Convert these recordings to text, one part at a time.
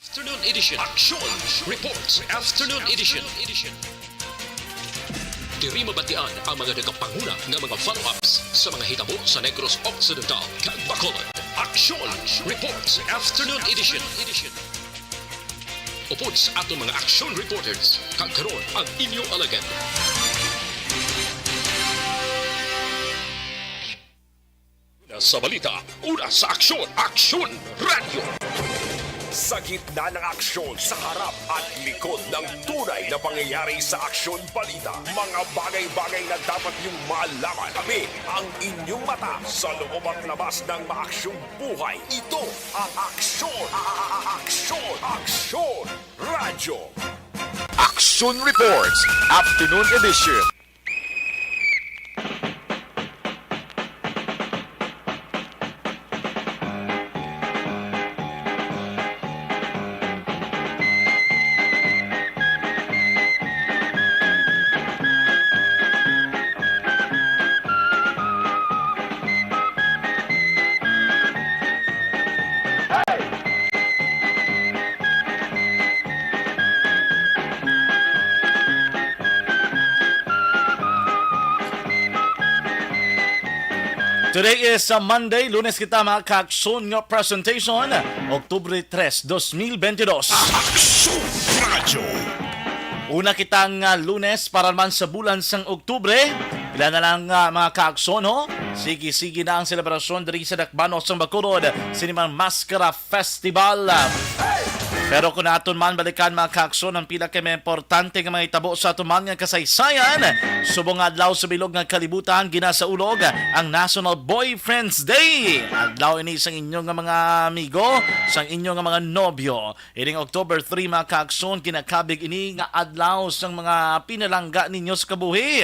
Afternoon edition. Action Reports. Afternoon edition. Diri mabatian ang mga nagapanguna ng mga follow-ups sa mga hitabo sa Negros Occidental, kag Bacolod. Action Reports. Afternoon edition. Upod sa atong mga action reporters, kag karon ang inyong alagad. Sa balita, una sa aksyon, Aksyon Radio. Sa gitna ng aksyon, sa harap at likod ng tunay na pangyayari sa aksyon balita, mga bagay-bagay na dapat niyong malaman. Kami ang inyong mata sa loob at labas ng maaksyong buhay. Ito ang Aksyon! Aksyon Radyo! Action Reports, Afternoon Edition. Today is Monday, Lunes kita mga ka-aksyon nga presentation, Oktubre 3, 2022. Aksyon Radyo! Una kitang Lunes para naman sa bulan sang Oktubre. Ilan na lang mga ka-aksyon, ho? Sige-sige na ang selebrasyon diri sa Dakbanos sang Bacolod, Sinimang Maskara Festival. Pero kung naton man balikan mga ka-aksyon ang pila kay mga importante nga mga itabo sa aton man nga kasaysayan, subong adlaw sa bilog nga kalibutan ginasaulog ang National Boyfriend's Day. Adlaw ini sang inyong nga mga amigo, sang inyong nga mga nobyo. Ining October 3 mga ka-aksyon, kinakabig ini nga adlaw sang mga pinalangga ninyo sa kabuhi.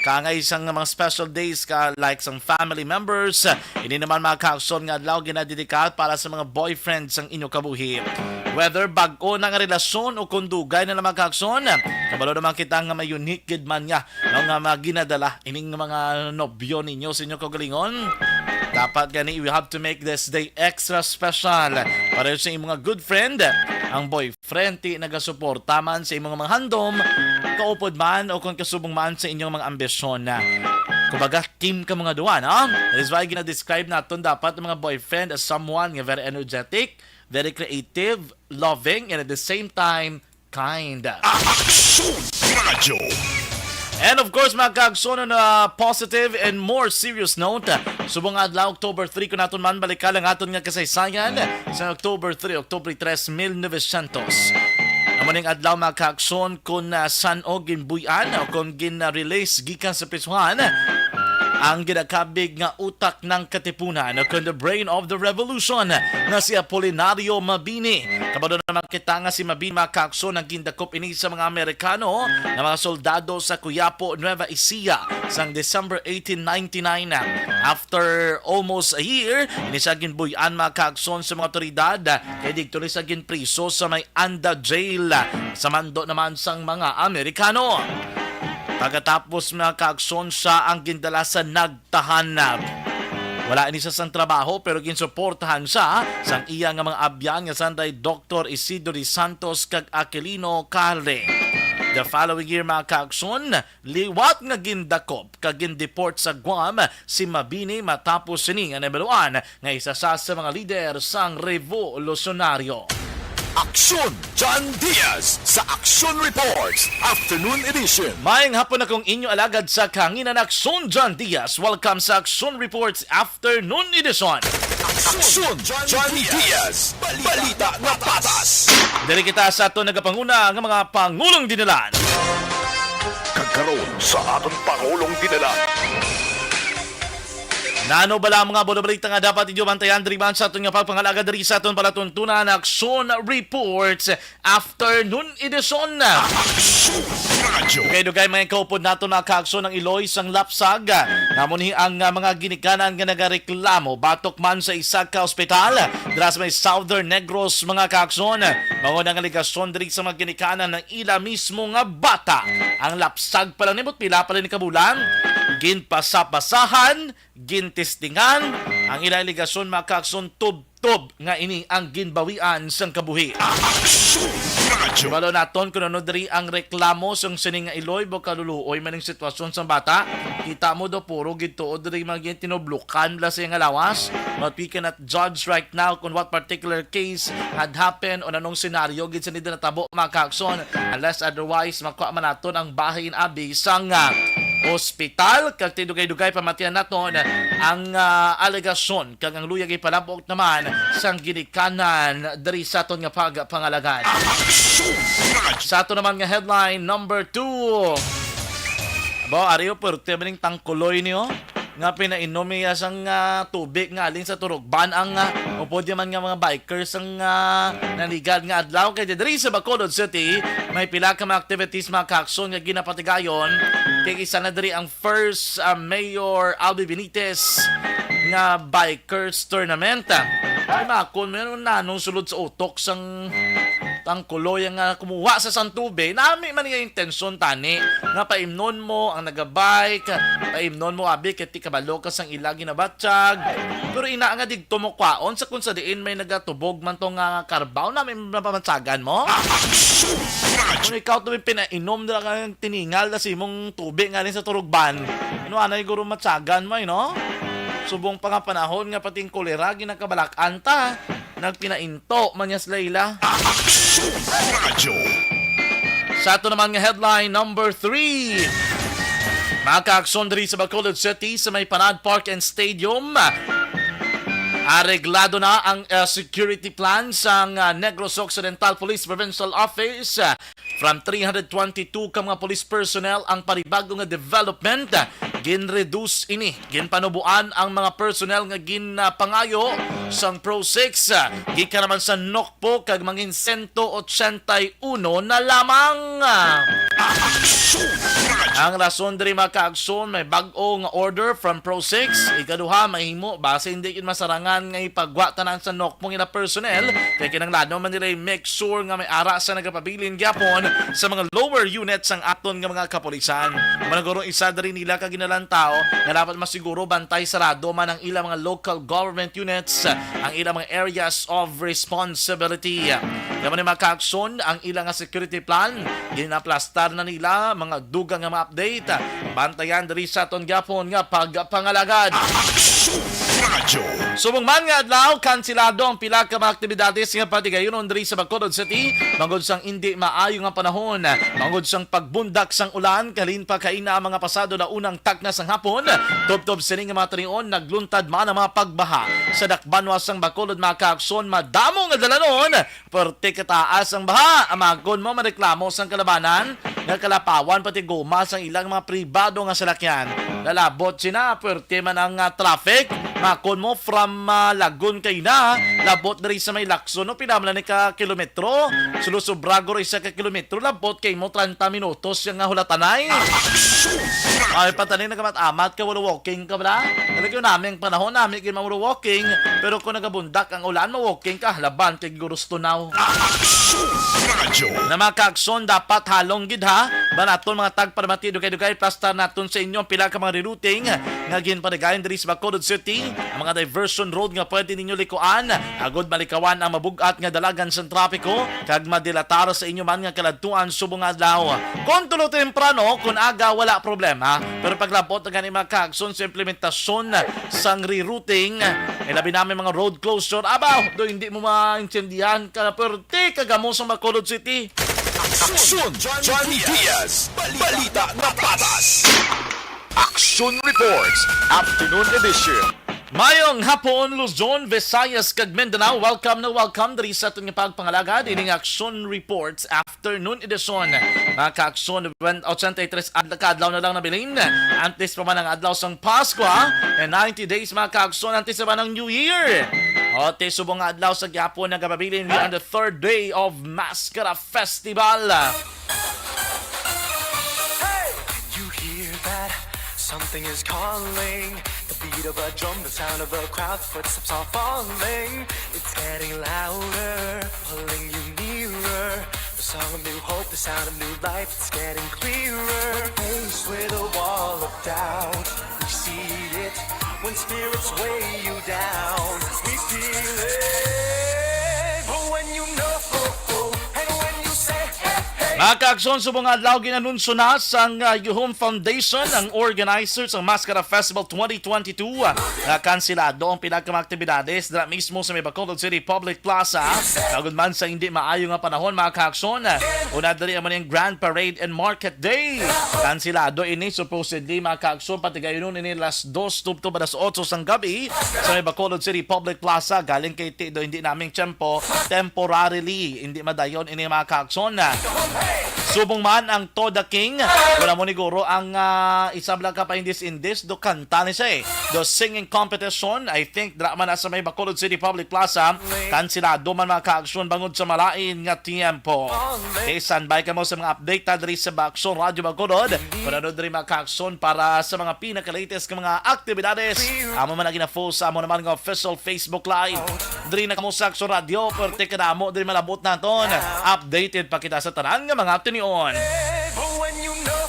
Kangay isang mga special days ka like sang family members. Ini naman mga ka-aksyon nga adlaw ginadedikat para sa mga boyfriends sang inyo kabuhi. Whether bag-o na nga relasyon o kundugay na naman ka-aksyon, kabalo naman kita nga may unique gid man nga nga mga ginadala ining mga nobyo ninyo sa inyo kagalingon. Dapat gani we have to make this day extra special para sa imong mga good friend. Ang boyfriend ti nagasuporta man sa imong mga handom, kaupod man o kung kasubong man sa inyong mga ambisyon na. Kumbaga, team ka mga duwan, ha? That is why gina-describe natin dapat ang mga boyfriend as someone nga very energetic, very creative, loving, and at the same time, kind. Aksyon Radyo! And of course, mga ka-aksyon on a positive and more serious note, subong adlaw October 3 kung naton man balikan ang aton nga kasaysayan sa October 3, 1900. Amuning adlaw mga ka-aksyon kung saan o ginbuyan o kung gin-release gikan sa prisuhan ang ginakabig nga utak ng katipunan o kung the brain of the revolution na si Apolinario Mabini. Kabado naman kita nga si Mabini mga ka-aksyon ang gindakop ini sa mga Amerikano na mga soldado sa Quiapo, Nueva Ecija sang December 1899. After almost a year, ini sa ginbuyan mga ka-aksyon sa mga otoridad kay dito sa ginpriso sa may Anda Jail sa mando naman sang mga Amerikano. Pagkatapos mga ka-aksyon siya ang gindala sa nagtahanap. Wala ini sa sang trabaho pero ginsuportahan siya sang iya nga mga abyan nga sanday Dr. Isidro de Santos kag Aquilino Calre. The following year mga ka-aksyon, liwat nga gindakop kag gindeport sa Guam si Mabini matapos sini nga nabaluan nga isa sa mga lider sang revolusyonaryo. Aksyon John Diaz sa Action Reports, Afternoon Edition. Maayong hapon akong inyo alagad sa Kanginan Aksyon John Diaz. Welcome sa Action Reports Afternoon Edition. Aksyon John Diaz, balita na patas. Dili kita sa ato nagapanguna ng mga pangulong dinalan. Kagkaroon sa aton Pangulong Dinala. Nano bala mga bodobalita nga dapat inyo bantayan diriban sa aton nga pagpangalaga diri sa aton palatuntunan Action Reports Afternoon Edition. Aksyon Radyo! Okay, dugay mga kaupod nato na ka-aksyon ng Iloy sang lapsag. Namunhi ang mga ginikanan nga nagareklamo batok man sa isa ka ospital dira sa may Southern Negros mga ka-aksyon. Mao nga ligasyon diri sa mga ginikanan ng ila mismo nga bata. Ang lapsag pa lang nibot pila pa lang ni kabulan. Ginpasapasahan, gintistingan, ang ilang ligasyon mga ka-aksyon Tub nga ini ang ginbawian sang kabuhi. Radyo. Balo naton kung ano diri ang reklamo sang sining nga iloy bo kaluluoy maning sitwasyon sang bata. Kita mo do puro gituod diri mga tinoblukan la siya nga lawas. But we cannot judge right now kung what particular case had happened o anong senaryo gid sa nila natabo mga kaakson unless otherwise makuha man naton ang bahin abi sang ospital kag tidugay-dugay pamatian naton ang alegasyon kag ang luyag ipalabok naman sang ginikanan diri sa aton nga pangalagan. Sa ato naman nga headline number 2. Bo ariyo perti maning tangkuloy niyo nga pinainom niya sang tubig nga alin sa turugban ang upod man nga mga bikers ang naligad nga adlaw kay diri sa Bacolod City may pila ka mga activities mga kaakson nga ginapatigayon kay isa na diri ang first Mayor Albi Benitez nga bikers tournament. Ay makon meron na nung sulod sa utok sang tangkuloy nga kumuha sa santube nami man nga intensyon tani nga paimnon mo ang nagabike paimnon mo abi ket ti kabalo ka sang ilagi na batsyag pero ina nga digto mo kwaon sa kun sa diin may nagatubog man tong karbaw nami napamatsagan mo kung ikaw to pinainom dira ka tiningal na simong tubig nga sa turugban ano anay guro matsagan mo no subong pa nga panahon nga pating kolera ginakabalak-an ta nagpinainto man niya Layla. Radyo. Sa ato naman nga headline number 3. Mga kaakson diri sa Bacolod City sa may Panad Park and Stadium. Areglado na ang security plan sa Negros Occidental Police Provincial Office. From 322 ka mga police personnel ang paribago nga development. Gin-reduce ini. Ginpanubuan ang mga personnel nga ginpangayo sang Pro 6. Gika naman sa Nokpo kag mangin 181 na lamang. Ang rason diri mga kaagson may bag-o nga order from Pro 6. Ikaduha mahimo base hindi kin masarangan nga ipagwa tanan sa Nokpo nga personnel kay kinahanglan man nila make sure nga may ara sa nagapabilin gyapon sa mga lower units ang aton nga mga kapulisan. Managuro isa diri nila ka ginalantao nga dapat masiguro bantay sarado man ang ilang mga local government units ang ilang mga areas of responsibility. Kaya man mga kaakson ang ilang nga security plan ginaplastar na nila mga dugang nga ma-update bantayan diri sa aton gyapon nga pagpangalagad. Radyo. Subong man nga adlaw kansilado ang pila ka mga aktibidades nga patigayon diri sa Bacolod City mangod sang hindi maayo nga panahon mangod sang pagbundak sang ulan kalin pa kaina ang mga pasado na unang tagna sang hapon tubtob sini nga mga tanion nagluntad man ang mga pagbaha sa dakbanwa sang Bacolod mga kaakson madamo nga dalanon perti kataas ang baha amagon mo mareklamo sang kalabanan nga kalapawan pati goma sang ilang mga pribado nga salakyan lalabot sina perti man ang traffic makon mo from Lagun kay na labot diri sa may Lacson no pinamla ni ka kilometro sulusobrago ri sa ka kilometro labot kay mo 30 minutos yang hulatanay ay patanin nagamat-amat ka wala walking ka ba talaga namin panahon namin kay mawala walking pero kung nagabundak ang ulan mo walking ka laban kay gusto now na mga kaakson dapat halong gid ha banaton mga tagparmati dugay-dugay plastar naton sa inyo pila ka mga rerouting nga ginpanigayon diri sa Bacolod City ang mga diversion road nga pwede ninyo likuan agod malikawan ang mabugat nga dalagan sa trapiko kag madilatar sa inyo man nga kaladtuan subong adlaw kung tulo temprano kung aga wala problema pero paglabot ang ganang mga kaagson sa implementasyon sang rerouting labi namin mga road closure abaw do hindi mo maintindihan ka perti kagamo sa Bacolod City. Aksyon John Diaz. Balita na patas. Action Reports Afternoon Edition. Mayong hapon, Luzon, Visayas, kag Mindanao. Welcome na welcome diri sa ating pagpangalagad ining Action Reports Afternoon Edition. Mga ka-aksyon, 83 adlaw na lang nabilin. Antes pa man ang adlaw sang Pasko and 90 days mga ka-aksyon antes pa man ang New Year. O te subong adlaw sa gyapon nagapabilin we on the third day of Mascara Festival. Hey! You hear that? Something is calling. The beat of a drum, the sound of a crowd, footsteps are falling. It's getting louder, pulling you nearer. The song of new hope, the sound of new life, it's getting clearer. When faced with a wall of doubt, we see it. When spirits weigh you down, we feeling. But when you know, and when you say, hey, hey. Mga kaaksyon, subong adlaw ginanunsyo na sa Yuhom Foundation ang organizer sa Mascara Festival 2022 na kansilado ang pinagkamaktibidades dira mismo sa may Bacolod City Public Plaza. Lagod man sa hindi maayo nga panahon mga kaaksyon, una dali naman yung Grand Parade and Market Day. Kansilado ini supposedly mga kaaksyon pati gayon ini las 2 tubto ba das 8 sang gabi sa may Bacolod City Public Plaza galing kay Tido hindi naming tiyempo temporarily hindi madayon ini mga kaaksyon. Subong man ang Toda King, wala mo niguro ang isablang ka pa in this do kanta ni siya do singing competition. I think drama na sa may Bacolod City Public Plaza kansilado man mga kaaksyon bangod sa malain nga tiempo. Okay, standby ka mo sa mga update ta diri sa Aksyon Radio Bacolod. Pananood diri mga kaaksyon para sa mga pinaka-latest ka mga aktibidades. Amo man na post sa amo naman nga official Facebook Live. Diri na kamo sa Aksyon Radio, perte ka na mo diri malabot naton. Updated pa kita sa tanan nga mga tinion. But when you know,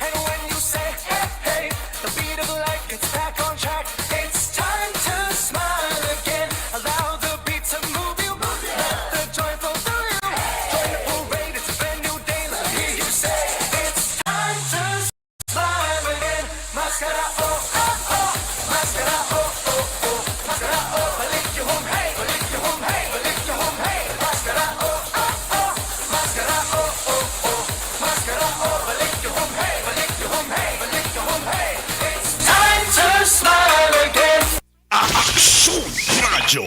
and when you say, hey, hey, the beat of life gets back on track. It's time to smile again. Allow the beat to move you. Let the joy flow through you. Join the parade, it's a brand new day. Let me hear you say, it's time to smile again. Mascara, oh, oh, oh. Mascara, oh, oh, oh. Mascara, oh, balik you home, hey. Balik you home, hey. Balik you home, hey. Mascara, oh, oh, oh. Mascara, oh, oh, oh. Mascara, oh, balik you home, hey. Balik you home, hey. Balik you home, hey. It's time to smile again. Aksyon Radio.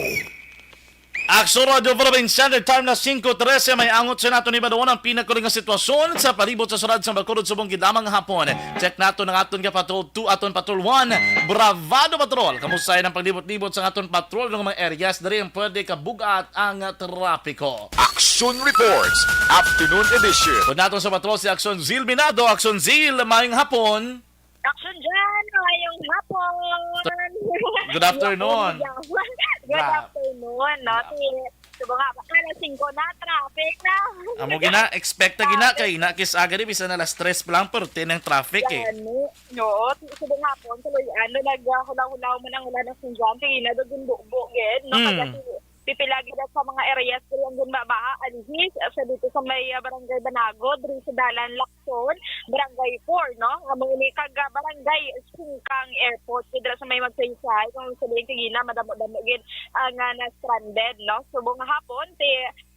Aksyon Radio Philippine Standard Time na 5:13 may angot sa nato ni Badawan ang pinakaling nga sitwasyon sa palibot sa surad sa Bacolod subong gidamang hapon. Check nato ng aton ka patrol 2 aton patrol 1. Bravado Patrol. Kamusay ng paglibot-libot sa aton patrol ng mga areas diri ang pwede kabugat ang trapiko. Aksyon Reports Afternoon Edition. Kung naton sa patrol si Aksyon Zil Binado. Aksyon Zil, mayong hapon. Action dyan! Ngayong hapon! Good afternoon. Good afternoon, no? Subo nga, baka na 5 na, traffic na. Amo gina, expect na gina kay nakis agad bisa na las 3 pa lang pero ng traffic eh. Ano? No, subo nga po, tuloy, nag-hulaw-hulaw mo ng ulan ng sinjan, kaya na doon bukbukid, no? Kasi pipilagi na sa mga areas ko yung baha, alihis, sa dito sa may Barangay Banago, dito sa Dalan Lacson, Barangay 4, no? Among ini kaga Barangay Sungkang Airport, dito sa may magsaysay, kung sabihin kagina, madamo-damogin nga na-stranded, no? Subong hapon,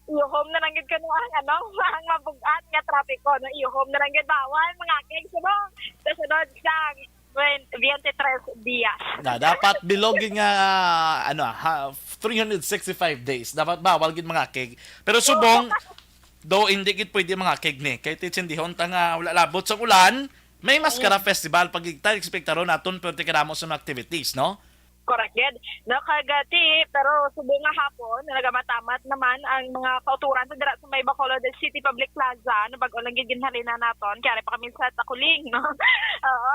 i-home na lang yun ka ang mga bugat nga trapiko, no? I-home na lang yun bawal, mga keg, subong, sa sunod sang 23 dias. Na dapat bilogin nga 365 days. Dapat bawal gid mga keg. Pero subong do hindi gid pwede mga keg ni. Kay titsindihon ta nga wala labot sa ulan, may Mascara Festival pag kita ekspektaro naton pwede kadamo sa mga activities, no? Correct, Ged. Nakagati, pero subo nga hapon, nagamatamat naman ang mga kauturan sa dira sa may Bacolod City Public Plaza, na bago lang ginhalin na naton, kaya pa kami sa Takuling, no? Oo,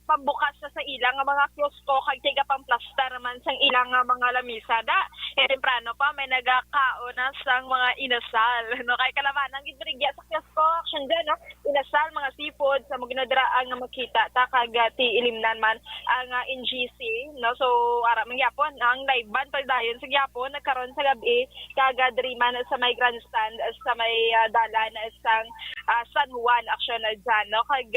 pambukas sa ilang nga mga kiosko kag tiga pang plaster naman sang ilang nga mga lamisa da temprano pa may nagakao na sang mga inasal no kay kalabanan gid brigya sa kiosko action dyan no inasal mga seafood sa mga ginadra nga makita ta kag ilimnan man ang NGC no so ara man gyapon ang live band pa dayon sa gyapon nagkaron sa gabi kag diri man sa may grandstand sa may dalan sang San Juan action dyan no kag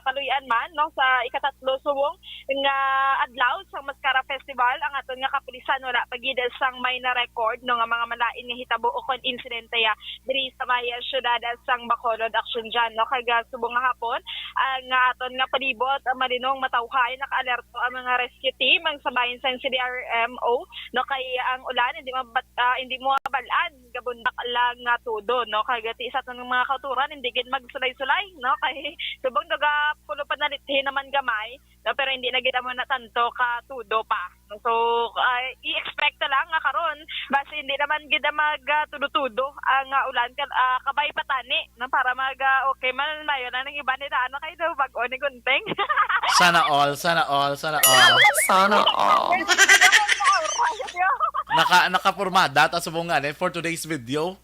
kaluyan man no sa ikatatlo subong nga adlaw sa Mascara Festival ang aton nga kapulisan wala pagid sang may na record no nga mga malain nga hitabo o kon insidente ya diri sa may syudad sang Bacolod action dyan no kag subong nga hapon ang aton nga palibot malinong matawhay naka-alerto ang mga rescue team ang sabayan sa CDRMO no kay ang ulan hindi mo mabalaan gabundak lang nga tudo no kay gati sa aton mga kauturan hindi gid magsulay-sulay no kay subong daga pulo pa nalithin naman gamay no, pero hindi na kita mo na tanto ka tudo pa no, so i-expect na lang nga karon base hindi naman gid mag-tudo-tudo ang ulan kabay patani no, para okay man mayo na ng iba nila ano kay daw bag-o ni gunting Sana all. Sana all. Nakapurma data subong for today's video.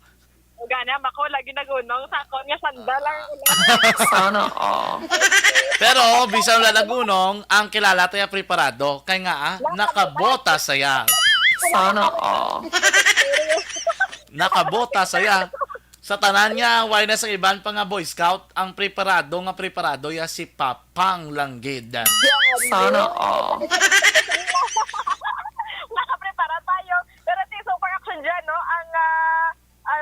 Okay, gana, bako lagi nagunong sa akon nga sandal lang. Sana all. Pero bisan wala lagunong, ang kilala tayo preparado kay nga nakabota saya. Sana all. Nakabota saya. Sa tanan niya, why na sa iban pa nga Boy Scout, ang preparado ya si Papang Langgid. Sana all. Nakaprepara tayo. Pero ito super action dyan, no? Ang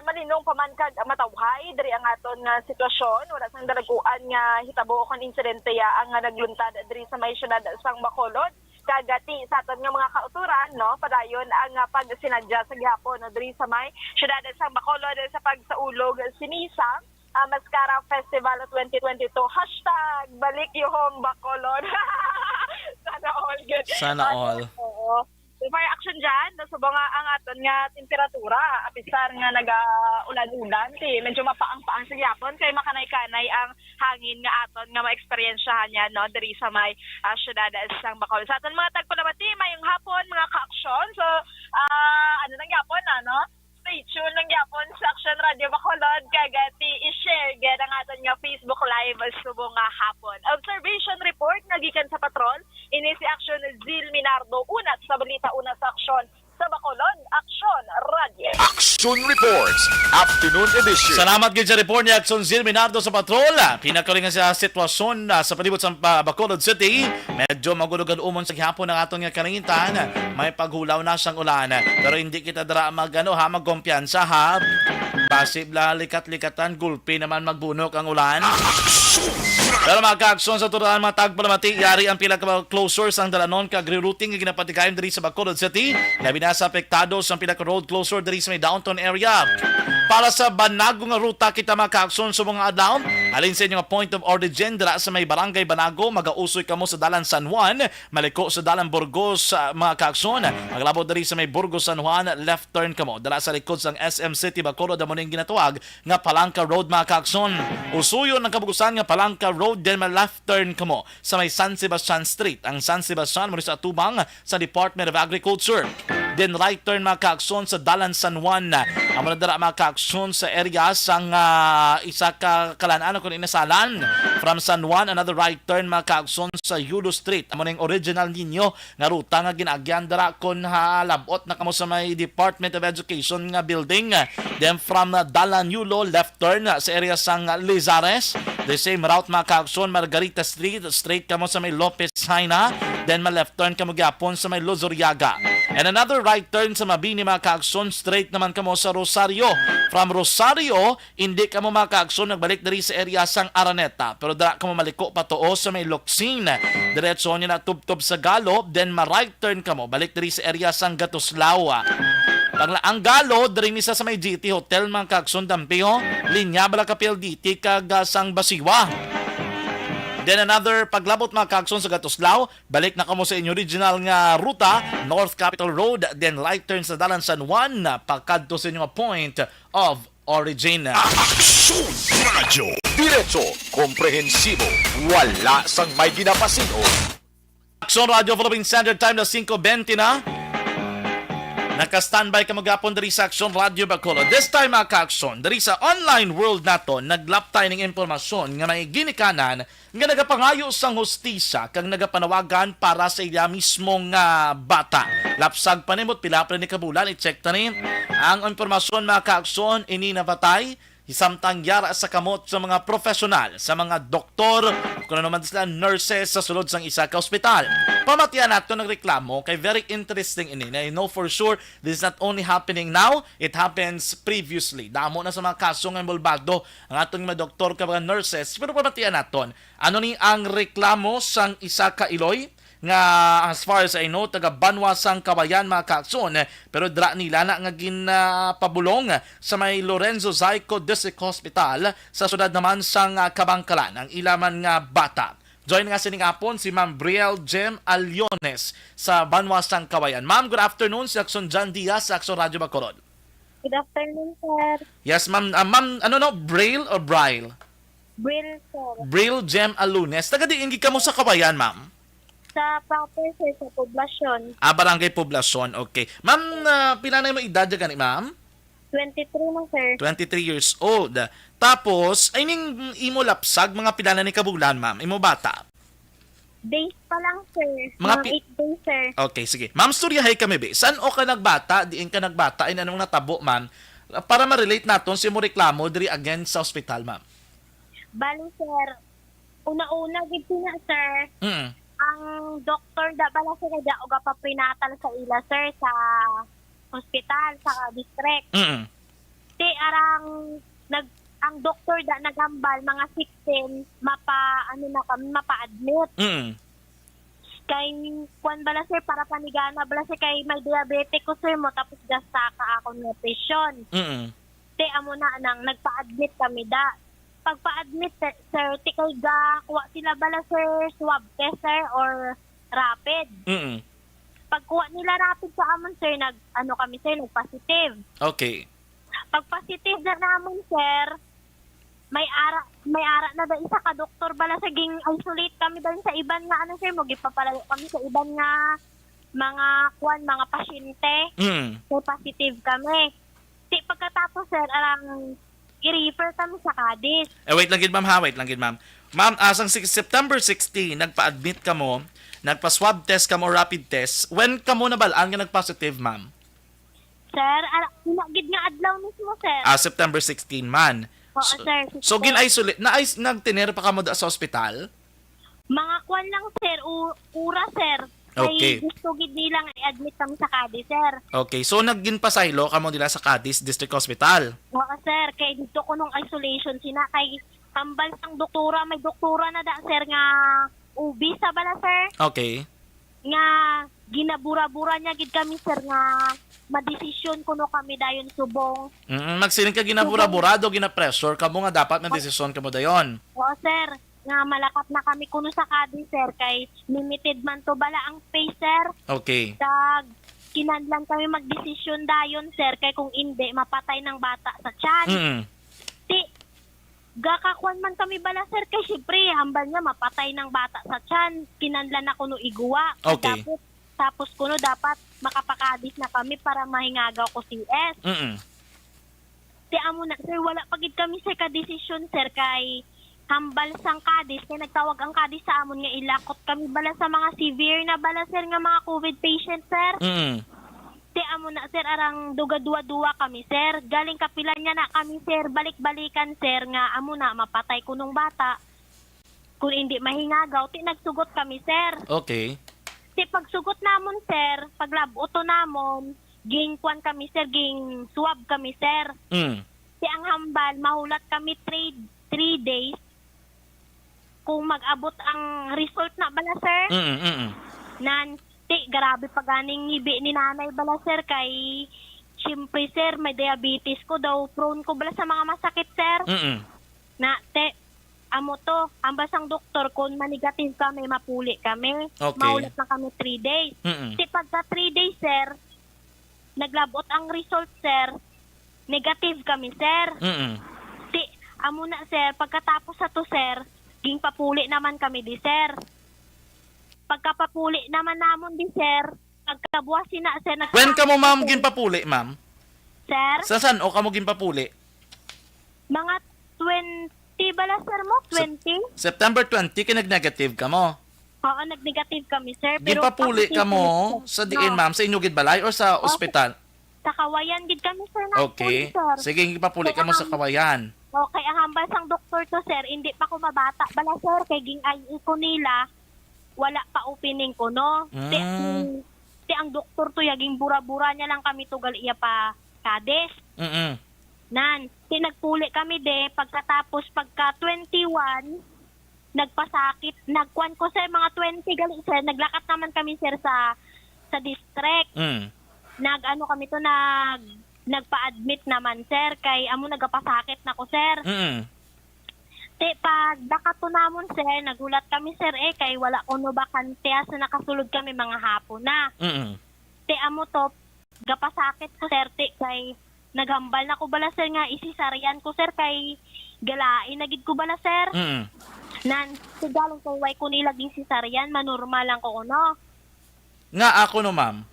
malinong pamankag matawhay diri ang aton nga sitwasyon. Wala sang dalaguan nga hitabo kon insidente ya ang nagluntad diri sa may syudad sang Bacolod. Kagati sa aton nga mga kauturan, no, padayon ang pagsinadya sa gihapon no, diri sa may syudad sang Bacolod sa pagsaulog sinisang Mascara Festival 2022 #BalikYuHome Bacolod. Sana all good. Sana all. Oo. Fire action dyan, nasubo nga ang aton nga temperatura. Apisar nga nag-ulan-ulan. Medyo mapaang-paang sa gyapon kay makanay-kanay ang hangin nga aton nga ma-experiensyahan niya no, diri sa may syudad sang Bacolod. Sa aton mga tagpalamati, mayong hapon, mga ka-aksyon. So, ano nang gyapon, ano? Stay tuned lang yapon sa Action Radio Bacolod kagati i-share gid ang aton nga Facebook Live subo nga hapon. Observation report nagikan sa patrol ini si Action Zil Minardo unat sa balita una sa Action sa Bacolod, Action Radio. Action Reports, Afternoon Edition. Salamat gid sa report ni Axon Zil Minardo sa patrol. Pinakalingan sa sitwasyon sa palibot sa Bacolod City. Medyo magulugad umon sa gihapon ng aton nga kalingitan. May paghulaw na siyang ulan. Pero hindi kita dara magkumpiyansa ha. Pasibla likat-likatan, gulpi naman magbunok ang ulan. Pero mga ka-aksyon sa turaan mga tagpalamati, yari ang pila ka-closures ang dalanon kag-rerouting nga ginapatikayam diri sa Bacolod City. Labi na sa apektado sa pila ka-road closure diri sa may downtown area. Para sa Banago nga ruta kita mga ka-aksyon sa mga adlaw, alin sa inyong point of origin dira sa may barangay Banago, magausoy kamo sa dalan San Juan, maliko sa dalan Burgos mga ka-aksyon. Maglabot diri sa may Burgos San Juan, left turn kamo. Dala sa likod sang SM City Bacolod amo ning ginatuwag nga Palangka Road mga ka-aksyon. Usuyon ang kabugusan nga Palangka Road then left turn kamo sa may San Sebastian Street. Ang San Sebastian mo sa atubang sa Department of Agriculture. Then right turn mga ka-aksyon sa dalan San Juan. Amo na dara mga ka-aksyon sa area sang isa ka kalanaan kung inasalan. From San Juan, another right turn mga ka-aksyon sa Yulo Street. Amo ning original ninyo nga ruta nga ginagyan dara kon labot na kamo sa may Department of Education nga building. Then from Dalan Yulo, left turn sa area sang Lizares. The same route mga ka-aksyon, Margarita Street, straight kamo sa may Lopez Haina. Then left turn kamo gyapon sa may Luzuriaga. And another right turn sa Mabini mga ka-aksyon, straight naman kamo sa Rosario. From Rosario, hindi kamo mga ka-aksyon nagbalik diri sa area sang Araneta. Pero dara kamo maliko patuo sa may Locsin. Diretso niya na tubtob sa Galo, then ma-right turn kamo balik diri sa area sang Gatuslao. Ang Galo, diri misa sa may GT Hotel mga ka-aksyon dampiho, linya bala ka PLDT kag sang Basiwa. Then another paglabot mga ka-aksyon sa Gatuslao, balik na kamo sa inyong original nga ruta, North Capitol Road, then right turn sa dalan San Juan, pagkadto sa inyong point of origin. Action Radio. Diretso, komprehensibo, wala sang may ginapasino. Action Radio Philippine Standard Time na 5:20 na. Naka-standby ka magapon diri sa Action Radio Bacolod. This time mga ka-aksyon, diri sa online world nato, naglaptay ng impormasyon nga may ginikanan nga nagapangayo sang hustisya kag nagapanawagan para sa iya mismong bata. Lapsag panimot pilapre ni kabulan, i-check ta ni. Ang impormasyon mga ka-aksyon, ini nabatay samtang yara sa kamot sa mga profesional, sa mga doktor, kung ano naman sila nurses sa sulod sang isa ka ospital. Pamatian nato nagreklamo kay very interesting ini. Na I know for sure this is not only happening now, it happens previously. Damo na sa mga kaso nga involvado ang atong mga doktor ka mga nurses. Pero pamatian naton, ano ni ang reklamo sang isa ka Iloy? Nga as far as I know taga Banwa sang Kawayan mga ka-aksyon, pero dra nila na nga ginapabulong sa may Lorenzo Zayco District Hospital sa sudad naman sang Kabangkalan ang ilaman nga bata. Join nga sining apon si Ma'am Brielle Jem Aliones sa Banwa sang Kawayan. Ma'am, good afternoon, si Action John Diaz sa Action Radio Bacolod. Good afternoon, sir. Yes, ma'am. Ma'am, Brielle or Brielle? Brill, sir. Brielle Jem Aliones. Taga diin ka mo sa Kawayan, ma'am? Sa proper, sir, sa poblasyon. Barangay Poblasyon, okay. Ma'am, pila na mo edad gani, ma'am? 23 na, sir. 23 years old. Tapos, ay ning imo lapsag, mga pilana ni kabulan, ma'am. Imo bata. Days pa lang, sir. Mga Mga 8 days, sir. Okay, sige. Ma'am, storyahay kami, be. Saan o ka nagbata? Diin ka nagbata? Ay, anong natabo, ma'am? Para ma-relate naton si mo reklamo diri against sa ospital, ma'am. Bali, sir, una-una, gid na, sir. Mm. Ang doktor da bala sir da uga pa prinatal sa ila, sir, sa hospital, sa district. Mm. Ti arang ang doktor da nagambal mga 16 mapa-admit. Mm. Kay kuan bala sir para panigana bala sir kay may diabetic ko sir mo tapos gasta ka ako nutrition. Mm. Ti amo na nang nagpa-admit kami da. Pagpa-admit sir, ti kay ga kuha sila bala sir swab test sir or rapid. Mm. Pagkuha nila rapid sa amon sir kami sir nag-positive. Okay. Pag positive na namon sir, may ara na daw isa ka doktor bala sa ging isolate kami daw sa iban nga sir mo gipapalayo kami sa iban nga mga pasyente. Mm. So positive kami. Di pagkatapos sir arang i-refer kami sa Cadiz. Wait lang gid, ma'am, ha? Wait lang gid, ma'am. Ma'am, asang September 16, nagpa-admit ka mo, nagpa-swab test ka mo, rapid test. When ka mo nabalaan nga nag-positive, ma'am? Sir, gid nga adlaw mismo sir. September 16 man. Oo, sir. So gin-isolate nagtinir pa ka mo da sa ospital? Mga kwan lang sir, ura sir. Okay. Ay gusto gid nilang i-admit kami sa Cadiz sir. Okay, so nagginpasaylo ka mo nila sa Cadiz District Hospital. Oo sir, kay dito ko nung isolation sina kay tambal sang doktora, may doktora na da sir nga ubi sa bala sir. Okay. Nga ginabura-bura niya gid kami sir nga madesisyon kuno kami dayon subong. Magsiling ka ginabura-burado, gina-pressure ka mo nga dapat madesisyon ka mo dayon. Oo sir, nga malakat na kami kuno sa Cadiz sir kay limited man to bala ang space sir. Okay. Dag kinahanglan kami magdesisyon dayon sir kay kung hindi mapatay ng bata sa tiyan. Mm. Ti gakakuan man kami bala sir kay syempre hambal niya mapatay ng bata sa tiyan. Kinahanglan na kuno iguwa. Okay. Tapos kuno dapat makapakadis na kami para mahingagaw ko CS. Mm. Ti amo na sir wala pagid kami sir ka desisyon sir kay hambal sang Cadiz kay nagtawag ang Cadiz sa amon nga ilakot kami bala sa mga severe na bala sir nga mga COVID patient sir. Mm. Ti amo na sir arang duga-duwa kami sir. Galing kapila niya na kami sir balik-balikan sir nga amo na mapatay kunong bata. Kung hindi mahingagaw ti nagsugot kami sir. Okay. Ti pagsugot namon sir, paglaboto namon, ging kwan kami sir, ging swab kami sir. Mm. Ti ang hambal mahulat kami 3 days kung mag-abot ang result na bala sir. Nan ti grabe pa ganing ngibi ni nanay bala sir kay syempre sir may diabetes ko daw, prone ko bala sa mga masakit sir. Na te amo to, ambas ang doktor kung manigative kami, mapuli kami. Okay. Maulat na kami 3 days. Kasi pagka 3 days, sir, naglabot ang result, sir, negative kami, sir. Ti, amo na, sir, pagkatapos sa to, sir, ging papuli naman kami di, sir. Pagkapapuli naman namon di, sir, pagkabuhasin na, sir, When ka mo, ma'am, ginpapuli, ma'am? Sir? Sa saan o ka mo ginpapuli? Mga 20 bala, sir mo? 20? September 20, kinag-negative ka mo. Oo, nag-negative kami, sir. Ginpapuli ka mo sa diin, ma'am, sa inyo gid balay or sa ospital? Sa Kawayan gid kami, sir. Na Okay. sir. Sige, ginpapuli ka mo sa Kawayan. Okay, ang hambal sang doktor to, sir, hindi pa ko mabata. Bala, sir, kay ging ay ko nila, wala pa opening ko, no? Ti ang doktor to, yaging bura-bura niya lang kami tugal iya pa Cadiz. Nan, nagpuli kami pagkatapos pagka 21, nagpasakit, nagkuan ko sir, mga 20 gali sir, naglakat naman kami sir sa district. Nag-ano kami to, nagpa-admit naman sir, kay amo nagapasakit na ko sir. Pag dakato namon sir, nagulat kami sir kay wala kuno bakante sa nakasulod kami mga hapon na. Amo to, gapasakit ko sir, kay naghambal na ko bala sir nga isisaryan ko sir kay galain na gid ko bala sir. Nan sigaling ko way ko nila ging sisaryan manormal lang ko no. Nga ako no, ma'am.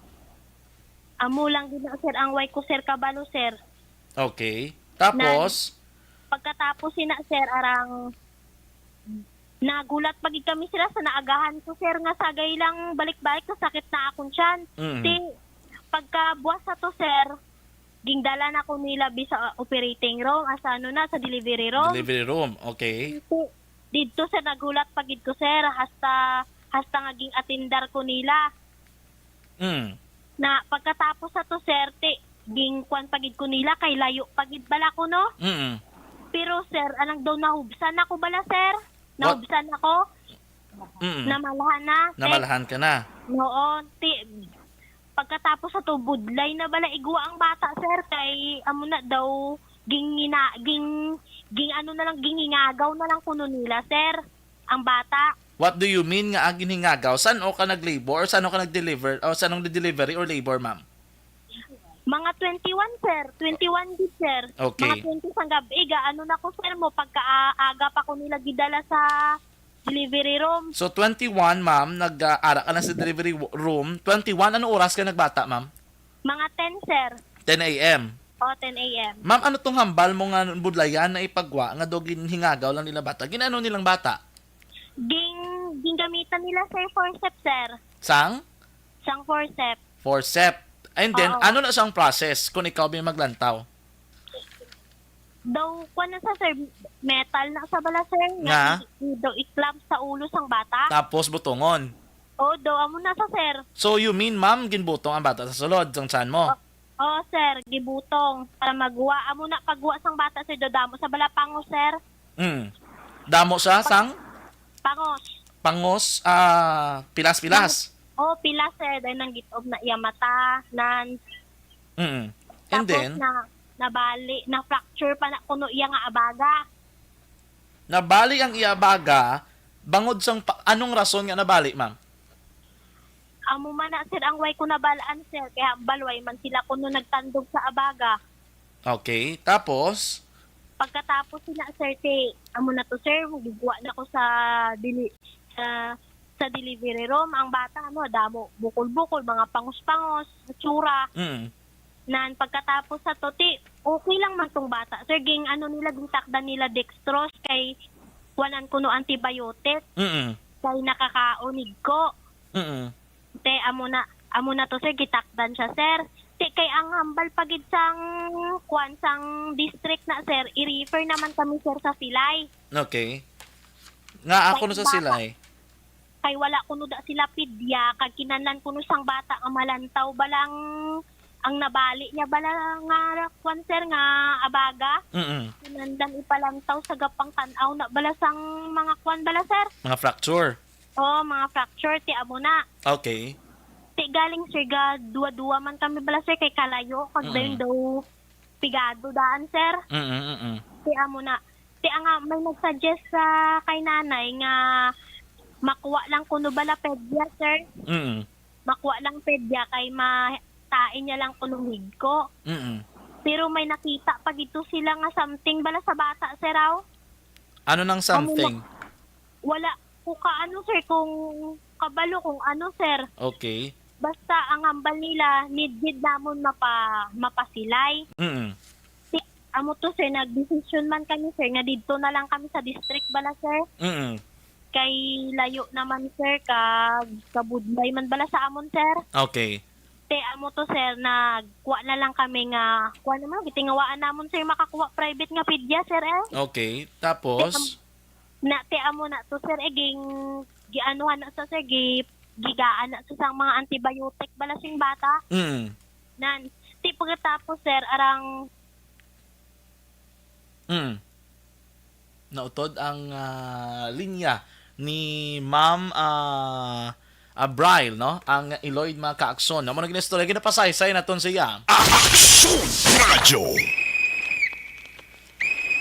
Amo lang gid na sir ang way ko sir kabalo sir. Okay. Tapos, Pagkatapos sina sir arang nagulat pagid kami sila sa naagahan ko sir nga sagay lang balik-balik na sakit na akong tiyan. Mhm. Ti pagkabuwas sa to sir, gingdala na ko nila sa operating room asa ano na sa delivery room. delivery room. Okay. Dito sa nagulat pagid ko sir hasta ngaging atindar ko nila. Mm. Na pagkatapos sa to sir ging kwan pagid ko nila kay layo pagid bala ko no. Mm. Pero sir anang daw nahubsan ako bala sir. Nahubsan ako. Mm. Namalahan na. Namalahan ka na. Noon, pagkatapos sa to, budlay na bala igwa ang bata, sir, kay amo na daw, ging ano na lang, gingingagaw na lang kuno nila, sir, ang bata. What do you mean nga ang ginhingagaw? Saan o ka nag-labor? Saan o ka nag-deliver? O saan ang delivery or labor, ma'am? Mga 21, sir. 21 din, sir. Okay. Mga 20 sang gabi. Ano na ko, sir, mo, pagkaaga pa ko nila gidala sa delivery room. So, 21, ma'am, nag-ara ka na sa delivery room. 21, anong oras ka nagbata, ma'am? Mga 10, sir. 10 a.m. O, 10 a.m. Ma'am, ano tong hambal mo nga budlayan na ipagwa nga do ginhingagaw lang nila bata? Ginano nilang bata? Gingamitan nila, sir, forceps, sir. Sang? Sang forceps. Forcep. And then, Oo. ano na siyang process kung ikaw may maglantaw? Daw, kung na sa sir, metal na sa bala, sir. Nga? Daw, iklamp sa ulo sang bata. Tapos butongon. O, daw, amo na sa sir. So, you mean, ma'am, ginbutong ang bata sa sulod, sang tiyan mo? O, sir, gibutong. Para magwa. Amo na pagwa sang bata, sir. Do, damo sa bala pangos, sir. Mm. Damo siya, sang? Pangos. Pangos, pilas-pilas. O, pila, sir. Dahil nang gitob na iya mata. Mm. And Tapos then, nabali, na-fracture pa na kuno iya nga abaga. nabali ang iabaga, bangod sang, anong rason nga nabali, ma'am? Amo man na, sir, ang way ko nabalaan, sir. Kaya balway man sila kuno nagtandog sa abaga. Okay, tapos, Pagkatapos sila, sir, amo na to, sir, gugwa na ko sa sa delivery room. Ang bata, damo, bukol-bukol, mga pangos-pangos, tsura. Nan pagkatapos sa to, okay lang man tong bata. Sir, ging takdan nila dextrose kay wanan kuno antibiotic. Kay nakakaunig ko. Amo na to, sir, gitakdan siya, sir. Kay ang hambal pagid sang sang district na, sir, i-refer naman kami, sir, sa Silay. Okay. Nga ako no sa sila eh. Kay wala kuno da sila pidya, kag kinanlan kuno sang bata nga malantaw balang ang nabali niya bala nga sir, nga abaga. Kinanlan ipalantaw sa gapang tanaw na bala sang mga bala, sir. Mga fracture. Oh, mga fracture, amo na. Okay. Galing, sir, dua-dua man kami bala, sir, kay kalayo. Kag daw pigado daan, sir. Amo na. Nga may nagsuggest sa kay nanay nga makuha lang kuno bala pedya, sir. Makuha lang pedya kay matain niya lang kuno higko. Pero may nakita pag ito sila nga something bala sa bata, sir, raw. Ano nang something? Wala ko sir, kung kabalo kung sir. Okay. Basta ang hambal nila, need namon mapasilay. Amo to, sir, nag-decision man kami, sir, nga dito na lang kami sa district bala, sir. Kay layo naman, sir, kabudlay man bala sa amon, sir. Okay. Amo to, sir, nagkuha na lang kami nga, gitingawaan namon, sir, makakuha private nga pedya, sir, Okay. Tapos? Amo na to, sir, gianuhan na sa, sir, gigaan na sa mga antibiotic bala sing bata. Nan, pagkatapos, sir, arang nautod ang linya ni Ma'am Abrail, no? Ang Eloyd mga kaakson. Naman na ginistorya, ginapasaysay na ton siya. Action Radio.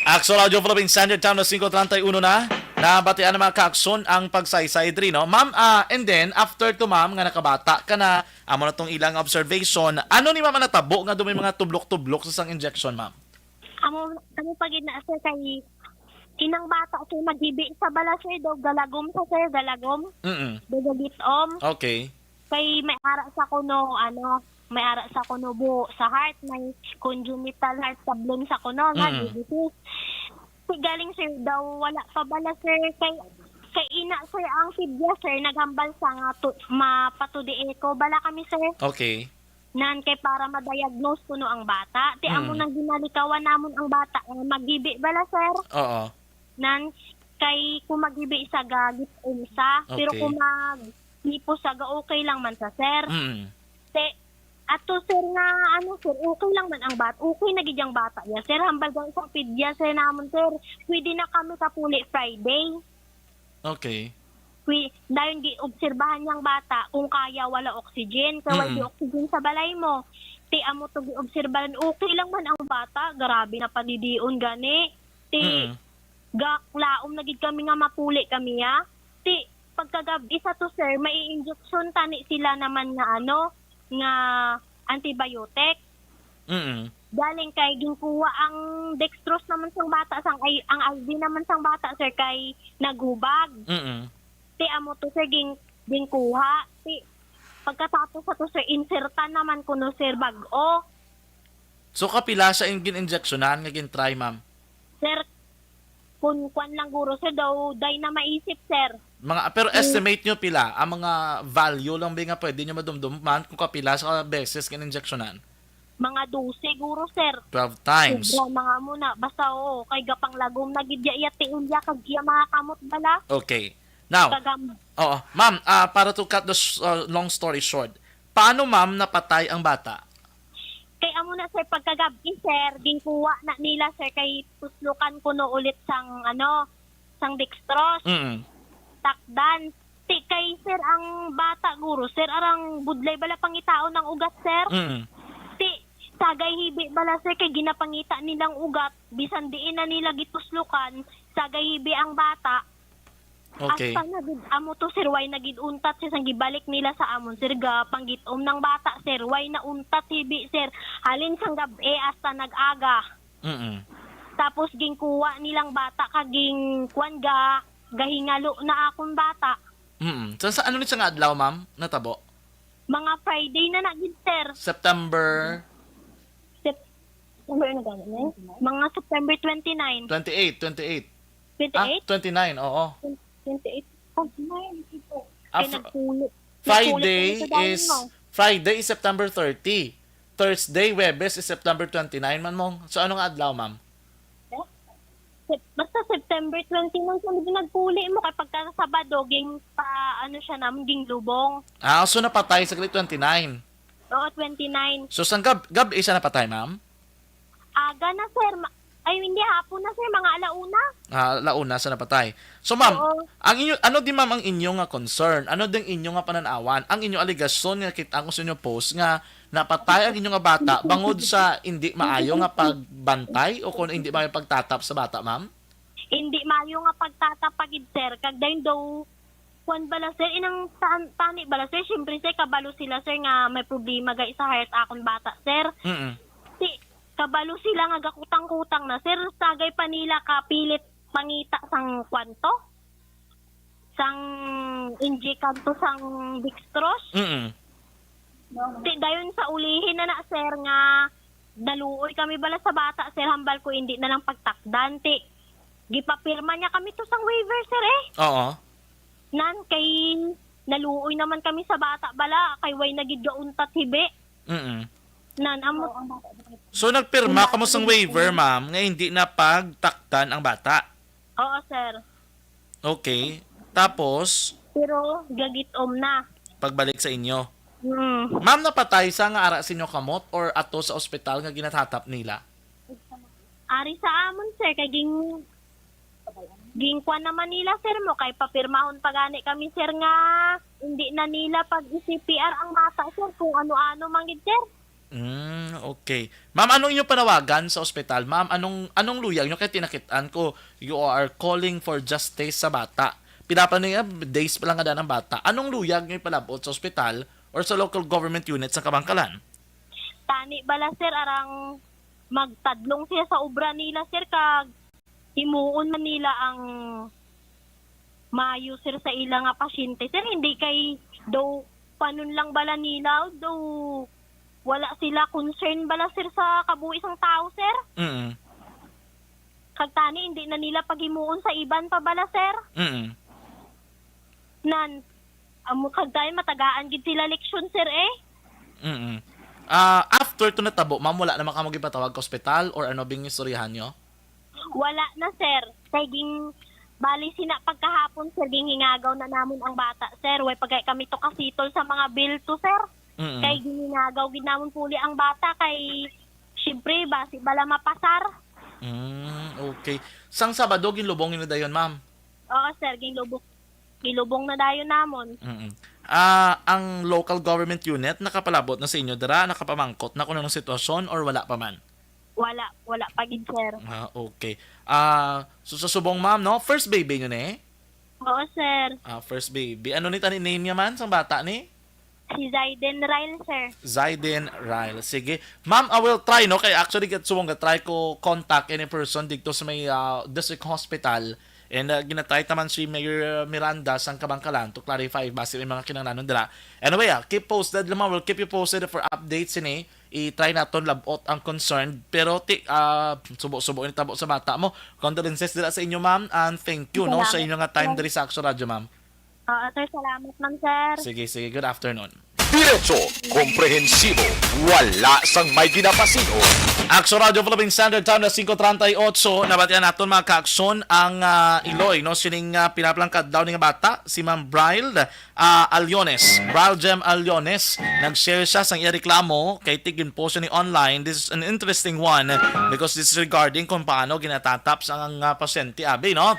Action Radio Philippine Standard Time na 5:31 na. Nabatian ng mga kaakson ang pagsaysay diri, no? Ma'am, and then, after to, ma'am, nga nakabata ka na, amo na tong ilang observation, ano ni ma'am natabo nga dumi mga tublok-tublok sa sang injection, ma'am? Kami pagid na, sir, kay inang bata, sir, maghibi sa bala, sir, daw galagom sa, sir, galagom. Dagagitom. Okay. Kay may ara sa kuno, may ara sa kunubo sa heart, may congenital heart problem sa kuno nga disease. Galing sir daw wala pa bala sir kay ina sir ang pidya sir naghambal sa nga mapatudi ko bala kami sir. Okay. Nan kay para ma-diagnose kuno ang bata. Ti amo nang ginalikawan namon ang bata magibi bala sir. Oo. Nan kay kung magibi sa gagit umsa pero Okay. kung lipo sa ga okay lang man sa sir. Te ato sir nga sir okay lang man ang bata. Okay na gid ang bata ya sir hambal daw sa pidya sir namon sir. Pwede na kami kapuli Friday. Okay. Dahil gi-obserbahan niyang bata kung kaya wala oxygen. Kaya wala oxygen sa balay mo. Ti amo to gi-obserbahan. Okay lang man ang bata. Grabe na panidion gani. Ti gaklaom na gid kami nga mapuli kami ya. Ti pagkagabi sa to sir, may injection tani sila naman nga nga antibiotic. Galing kay ginkuha ang dextrose naman sang bata ang IV naman sang bata sir kay naghubag. Ti amo to sir ginkuha. Ti pagkatapos sa to sir insertan naman kuno sir bag-o. So kapila sa gin-injectionan nga gin-try ma'am? Sir kung kwan lang guro sir daw day na maisip sir. Pero estimate nyo pila ang mga value lang ba nga pwede nyo madumduman kung kapila sa beses gin-injectionan? Mga 12 siguro sir. 12 times. Sobra mga muna. Basta kay gapang lagom na gidya iya tiulya kag iya mga kamot bala. Okay. Now, ma'am, para to cut the long story short, paano ma'am napatay ang bata? Kay amo na sir pagkagabi sir, ginkuha na nila sir kay tuslukan kuno ulit sang sang dextrose. Takdan. Ti kay sir ang bata guro sir arang budlay bala pangitao ng ugat sir. Ti sagay hibi bala sir kay ginapangita nilang ugat bisan diin na nila gituslukan sagay hibi ang bata. Okay. Asta nagid amo to sir way nagid untat sir sang gibalik nila sa amon sir ga panggitom ng bata sir way na untat hibi sir halin sang gabi hasta nag-aga. Tapos ginkuha nilang bata kaging kwan gahingalo na akong bata. So sa ano ni sa nga adlaw ma'am natabo? Mga Friday na nagid sir. September September na gano'n mga September 29. 28. 28? 29, oo. 28. Friday is September 30. Thursday, Webes is September 29 man mong. So anong adlaw, ma'am? Basta September 29 kung nagpuli mo kay pagka Sabado ging siya naman ging lubong. So napatay sa 29. Oo, 29. So sang gabi siya napatay, ma'am? Aga na sir. Ay hindi hapon na sir, mga alauna. Launa sa napatay. So ma'am, ang inyo ano di ma'am ang inyo nga concern? Ano ding inyo nga pananawan? Ang inyo aligasyon nga kita ko sa inyo post nga napatay ang inyo nga bata bangod sa hindi maayo nga pagbantay o kung hindi maayo pagtatap sa bata, ma'am? Hindi maayo nga pagtatapagid sir kag dayon daw kwan bala sir inang tani bala sir syempre sir kabalo sila sir nga may problema ga sa heart akon bata sir. Kabalo sila nga gakutang-kutang na sir sagay pa nila kapilit pangita sang kwanto sang injekanto sang dextrose. Dayon sa ulihin na sir nga daluoy kami bala sa bata sir hambal ko hindi na lang pagtakdan ti gipapirma niya kami to sang waiver sir Oo. Nan kay naluoy naman kami sa bata bala kay way nagid untat hibi. Nan amo. So nagpirma ka mo sang waiver, ma'am, nga hindi na pagtakdan ang bata. Oo sir. Okay. Tapos Pero gagitom na. pagbalik sa inyo. Ma'am, napatay sa nga ara sa inyo kamot or ato sa ospital nga ginatatap nila? Ari sa amon sir kay gingkwan naman nila sir mo kay papirmahon pagani kami sir nga hindi na nila pag CPR ang bata sir kung ano-ano manggid sir. Okay. Ma'am, anong inyong panawagan sa ospital? Ma'am, anong luyag nyo? Kaya tinakitaan ko, you are calling for justice sa bata. Pinapanin nga, days pa lang nga ng bata. Anong luyag nyo palabot sa ospital or sa local government unit sa Kabangkalan? Tani bala sir, arang magtadlong siya sa obra nila sir, kag himuon man nila ang maayo sir sa ilang nga pasyente. Sir, hindi kay daw panon lang bala nila, daw wala sila concern bala sir sa kabuhi sang tao sir. Mm. Kagtani hindi na nila paghimuon sa iban pa bala sir. Mm. Nan amo kagtani matagaan gid sila leksyon sir eh. Mm. After to natabo, ma'am, wala naman ka magipatawag ka ospital or ano bing istoryahan nyo? Wala na sir. Kay ging bali sina pagkahapon sir ging hingagaw na namon ang bata sir. Way pagay kami to kasitol sa mga bill to sir. Mm. Kay giningagaw gid namon puli ang bata kay syempre basi bala mapasar. Okay. Sang Sabado ginlubongin na dayon, ma'am? Oo sir, gilubong na dayon namon. Mm. Ang local government unit nakapalabot na sa inyo dira, nakapamangkot na kung anong sitwasyon or wala pa man? Wala pa gid sir. Okay. So sa subong, ma'am, no? First baby nyo ni? Oo sir. First baby. Ano ni tani name niya man sang bata ni? Si Zaiden Ryle sir. Zaiden Ryle. Sige. Ma'am, I will try, no? Kaya actually, try ko contact any person dito sa may district hospital. And ginatay naman si Mayor Miranda sang Kabangkalan to clarify base may mga kinanglanon dira. Anyway, keep posted lamang. We'll keep you posted for updates ini. I-try naton labot ang concern. Pero subo-subo ni tabo sa bata mo. Condolences dira sa inyo, ma'am. And thank you, no, sa inyo nga time diri sa Action Radio, ma'am. Oo sir, salamat man sir. Sige. Good afternoon. Diretso, komprehensibo, wala sang may ginapasino. Action Radio Philippine Standard Time na 5:38. Nabatian naton mga ka-aksyon ang Iloy, no? Sining pinaplangkad daw ng bata, si Ma'am Bryle Aliones. Bryle Jem Aliones. Nag-share siya sang ireklamo kay tigin po siya ni online. This is an interesting one because this is regarding kung paano ginatataps ang pasyente, abi, no?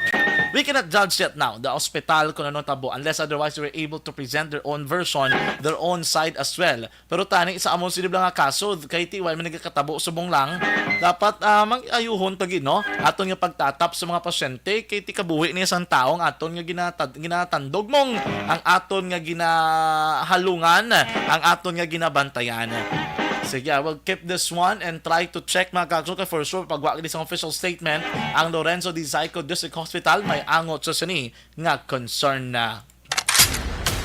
We cannot judge yet now the hospital kung ano tabo unless otherwise they were able to present their own version, their own side as well. Pero tani isa amon silib lang nga kaso kay tiway man nagkatabo subong lang dapat mag-ayuhon tagi, no? Aton nga pagtatap sa mga pasyente kay ti kabuhi niya sang taong aton nga ginatandog mong ang aton nga ginahalungan, ang aton nga ginabantayan. Sige, I will keep this one and try to check mga kakso kay for sure pagwa sa official statement ang Lorenzo Di Zayco District Hospital may angot sa sini nga concern na.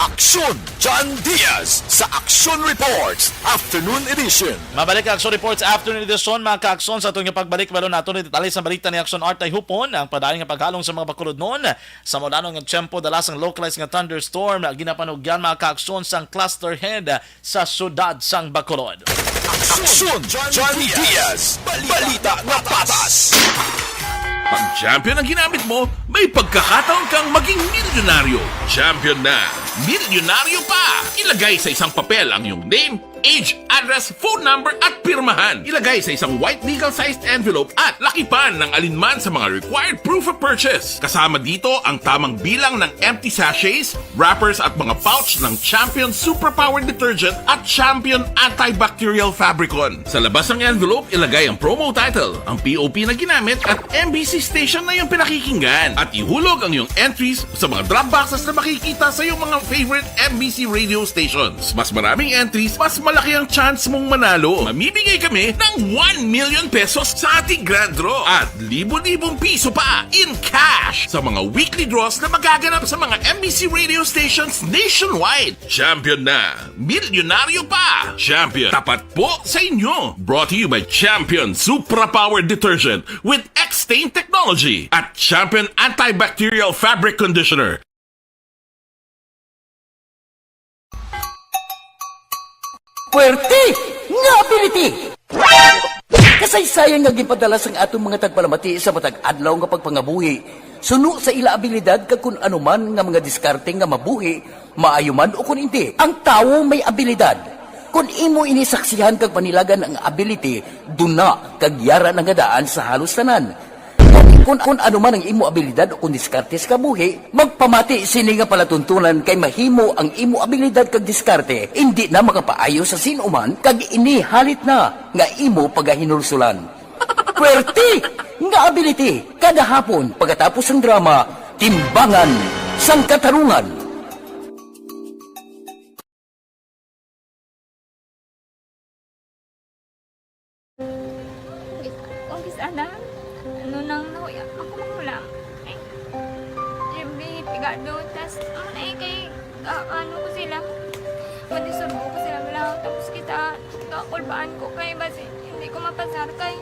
Aksyon John Diaz sa Action Reports Afternoon Edition. Mabalik ang Action Reports Afternoon Edition mga ka-aksyon sa itong pagbalik balo nato ni detalye sa balita ni Action Art ay hupon ang padayon nga paghalong sa mga bakulod noon sa modanong nga tiyempo dalas ang localized nga thunderstorm na ginapanugyan mga ka-aksyon sang cluster head sa syudad sang Bacolod. Aksyon John Diaz, balita nga patas. Pag champion ang ginamit mo, may pagkakataon kang maging milyonaryo. Champion na, milyonaryo pa! Ilagay sa isang papel ang iyong name, age, address, phone number at pirmahan. Ilagay sa isang white legal-sized envelope at lakipan ng alinman sa mga required proof of purchase. Kasama dito ang tamang bilang ng empty sachets, wrappers at mga pouch ng Champion Superpower Detergent at Champion Antibacterial Fabricon. Sa labas ng envelope, ilagay ang promo title, ang POP na ginamit at MBC station na iyong pinakikinggan. At ihulog ang iyong entries sa mga drop boxes na makikita sa iyong mga favorite MBC radio stations. Mas maraming entries, mas malaki ang chance mong manalo. Mamibigay kami ng 1 million pesos sa ating grand draw at libo-libong piso pa in cash sa mga weekly draws na magaganap sa mga MBC radio stations nationwide. Champion na, milyonaryo pa. Champion, tapat po sa inyo. Brought to you by Champion Superpower Detergent with X-Stain Technology at Champion Antibacterial Fabric Conditioner. Puwerte nga ability! Kasaysayan nga gipadala sang atong mga tagpalamati sa matag adlaw nga pagpangabuhi. Suno sa ila abilidad kag kun anuman nga mga diskarte nga mabuhi, maayo man o kun hindi. Ang tawo may abilidad. Kung imo inisaksihan kag panilagan ang ability, duna kag yara nga daan sa halos tanan. Kung ano man ang imo abilidad o kung diskarte sa kabuhi, magpamati sini nga palatuntunan kay mahimo ang imo abilidad kag diskarte, hindi na makapaayo sa sinuman kag ini halit na nga imo pagahinulsulan. Puwerte nga ability kada hapon pagkatapos ng drama, Timbangan sang Katarungan. nakulbaan ko kay basi hindi ko mapasar kay.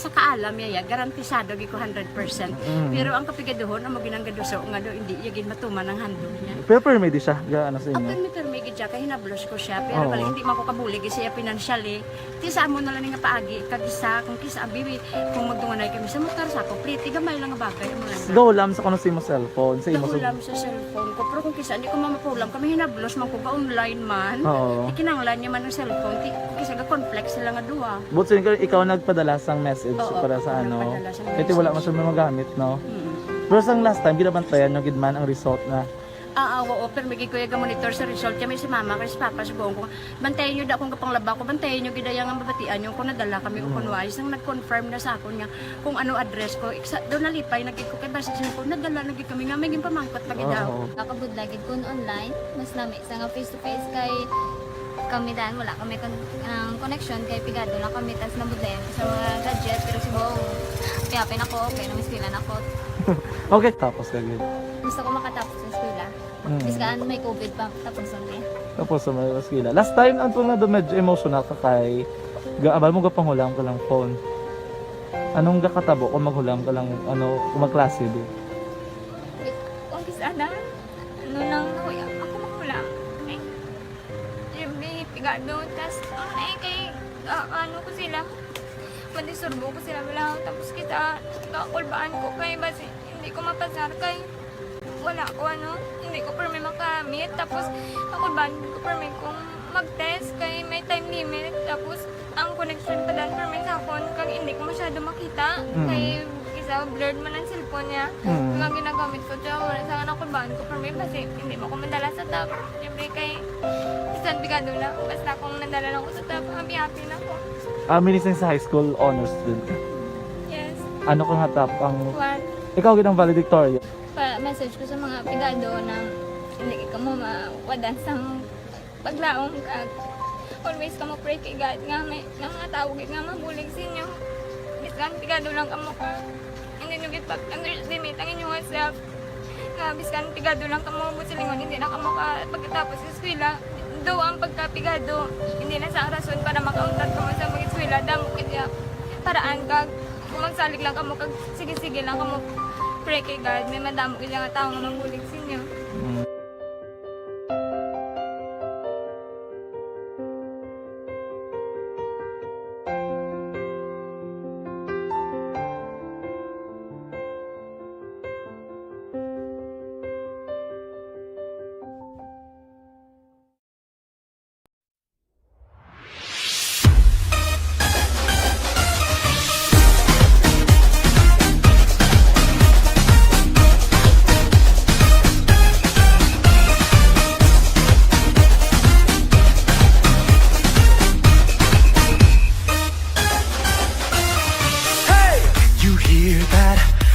Sa kaalam yaya, garantisado gi ko 100%. Pero ang kapigaduhon, ang maginanggaduso nga do hindi yagin matuman ang handog niya. Pero permedi siya, gaano sa inyo? Apan mi permigid siya, kaya hinablos ko siya. Pero bali, hindi man ko kabulig siya financially. Tisa mo na lang nga paagi, kagisa, kung kisa abiwi, kung magdunganay kami sa motor sa ko, pretty gamay lang nga bagay mo lang. Gawlam sa kuno sa imo cellphone, sa imo Gawlam sa cellphone ko, pero kung kisa, hindi ko mamapulam, kami hinablos man ko ba online man. Oo. Ikinanglan niya man ang cellphone, kisa ga complex sila nga duwa. But so, ikaw nagpadala sang message Oo, para sa ano. nagpadala sang Kasi wala man message. siya magamit, no? Pero sang last time, ginabantayan nyo gidman ang result na. Oo, pero may kuya ga monitor sa result kami si mama kasi papa sa buong ko. Bantayan niyo da akong kapanglaba ko, bantayan niyo gidaya nga babatian yung kung nadala kami ko kunwais nang nag-confirm na sa akon nga kung ano address ko. Doon nalipay nagig ko kay basta ko nadala nagig kami nga may pamangkot pag daw. Nakabudlagid ko online, mas nami sa nga face to face kay kami dahil wala kami connection kay pigado lang kami tas nabudlayan sa mga gadget pero si Bong piyapin ako okay na miskilan ako. Okay, tapos kagad. Gusto ko makatapos sa eskwela. Biskaan may COVID pa tapos hindi. Tapos sa mga skila. Last time, ang na do medyo emotional ka kay gaabal mo ga panghulam ka lang phone. Anong gakatabo kung maghulam ka lang ano, kung magklase di? Kung kisana, ano lang nakuya ako makulam. May pigado tas kay ano ko sila. Madisurbo ko sila bilang tapos kita kakulbaan ko kay basi hindi ko mapasar kay wala ko ano hindi ko permi makamit tapos kakulbaan ko permi kung mag-test kay may time limit tapos ang connection pa dan permi sa phone kag hindi ko masyado makita kay isa blurred man ang cellphone niya kag ginagamit ko siya wala sa kakulbaan ko permi basi hindi mo ko madala sa tab siyempre kay isang bigado lang basta kung nadala lang ko sa tab happy na ako. Minising sa high school honor student ka. Yes. Ano kang hatap ang... One. Ikaw ginang valedictorian. Message ko sa mga pigado na hindi ka mo mawadan sang paglaong kag always ka mo pray kay God nga may mga tawag nga mabulig sa inyo. Biskan pigado lang ka mo ka. Hindi nyo git pag-underestimate ang inyong self. Nga biskan pigado lang ka mo busilingon hindi na ka mo ka pagkatapos sa eskwela. Do ang pagkapigado hindi na sa rason para makauntat ka mo sa mga eskwela damo kaya paraan kag kung magsalig lang ka mo kag sige-sige lang ka mo pray kay God may madamo kaya nga tao nga mabulig sa inyo.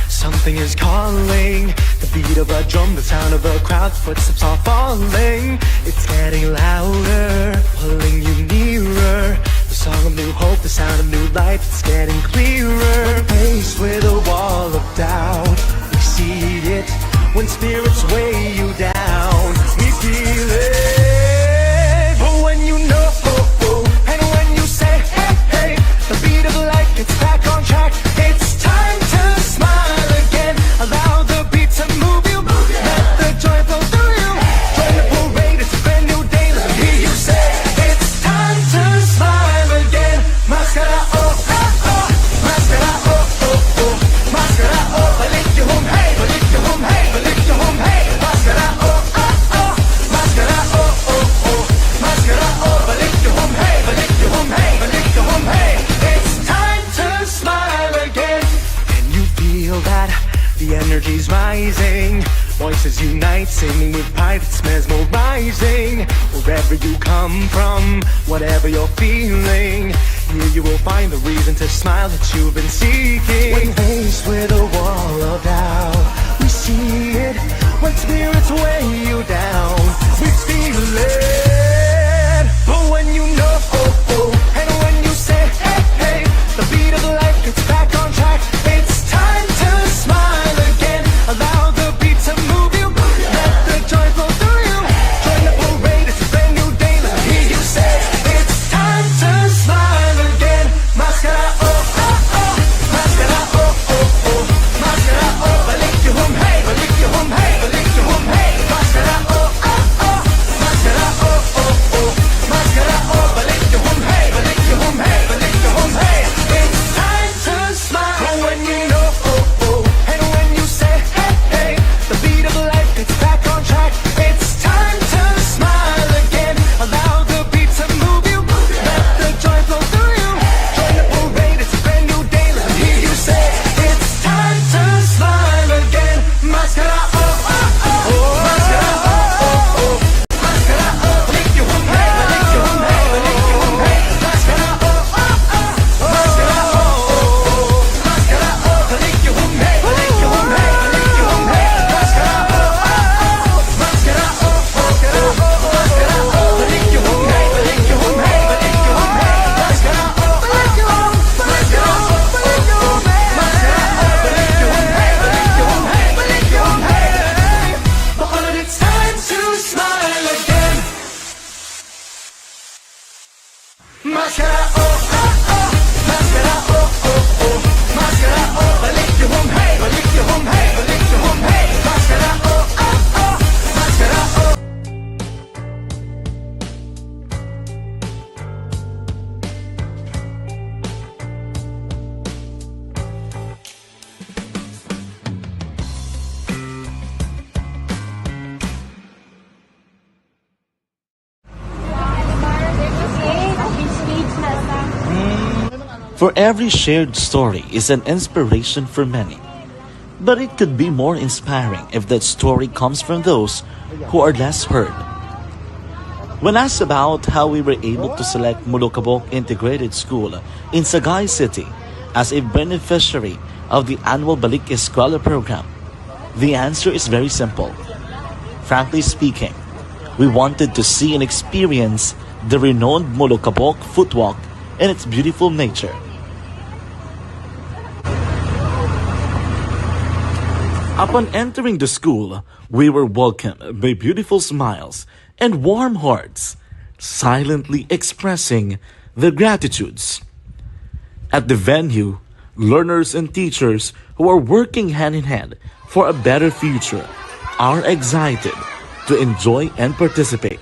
Something is calling, the beat of a drum, the sound of a crowd, footsteps are falling. It's getting louder, pulling you nearer. The song of new hope, the sound of new life, it's getting clearer. Faced with a wall of doubt, we see it when spirits weigh you down. We feel it, but when you know night, singing with pride, it's mesmerizing. Wherever you come from, whatever you're feeling, here you will find the reason to smile that you've been seeking. When faced with a wall of doubt, we see it. When spirits weigh you down, we feel it. But when you know, and when you say, hey, hey, the beat of life gets back on track. It's time to smile again. Allow the beat to move you. Let the joy flow through you. Join the parade, it's a brand new day. Let me hear you say, it's time to smile again. Mascara, oh, oh, oh. Mascara, oh, oh, oh. Mascara, oh, balik you home, hey. Balik you home, hey. Balik you home, hey. Mascara, oh, oh, oh. Mascara, oh, oh, oh. Mascara, oh, balik you home, hey. Balik you home, hey. Balik you home, hey. It's time to smile. But when you know, and when you say, hey, hey, the beat of life gets back on track. It's time to smile again. Allow the beat to move you. Let the joy flow through you. Join the parade, it's a brand new day. Let me hear you say, it's time to smile again. Mascara, oh, oh, oh. Mascara, oh, oh, oh. Mascara, oh, balik you home, hey. Balik you home, hey. Balik you home, hey. Mascara, oh, oh, oh. Mascara, oh, oh, oh. Mascara, oh, balik you home, hey. Balik you home, hey. Balik you home, hey. Mascara, oh, oh, oh. Mascara, oh, oh, oh. Mascara, oh, balik you home, hey. Balik you home, hey. Balik you home, hey. Mascara, oh, oh, oh. Mascara, oh, balik you home, hey. Mascara, oh, balik you home, hey. Balik you home, hey. Balik you home, hey. But it's time to smile again. Mascara, oh, oh, oh. Mascara, oh, oh, oh. Mascara, oh, balik you home, hey. Balik you home, hey. Balik you home, hey. Mascara, oh, oh, oh. Mascara, oh. For every shared story is an inspiration for many. But it could be more inspiring if that story comes from those who are less heard. When asked about how we were able to select Mulukabok Integrated School in Sagay City as a beneficiary of the annual Balik Eskwela program, the answer is very simple. Frankly speaking, we wanted to see and experience the renowned Mulukabok footwalk and its beautiful nature. Upon entering the school, we were welcomed by beautiful smiles and warm hearts, silently expressing their gratitudes. At the venue, learners and teachers who are working hand in hand for a better future are excited to enjoy and participate.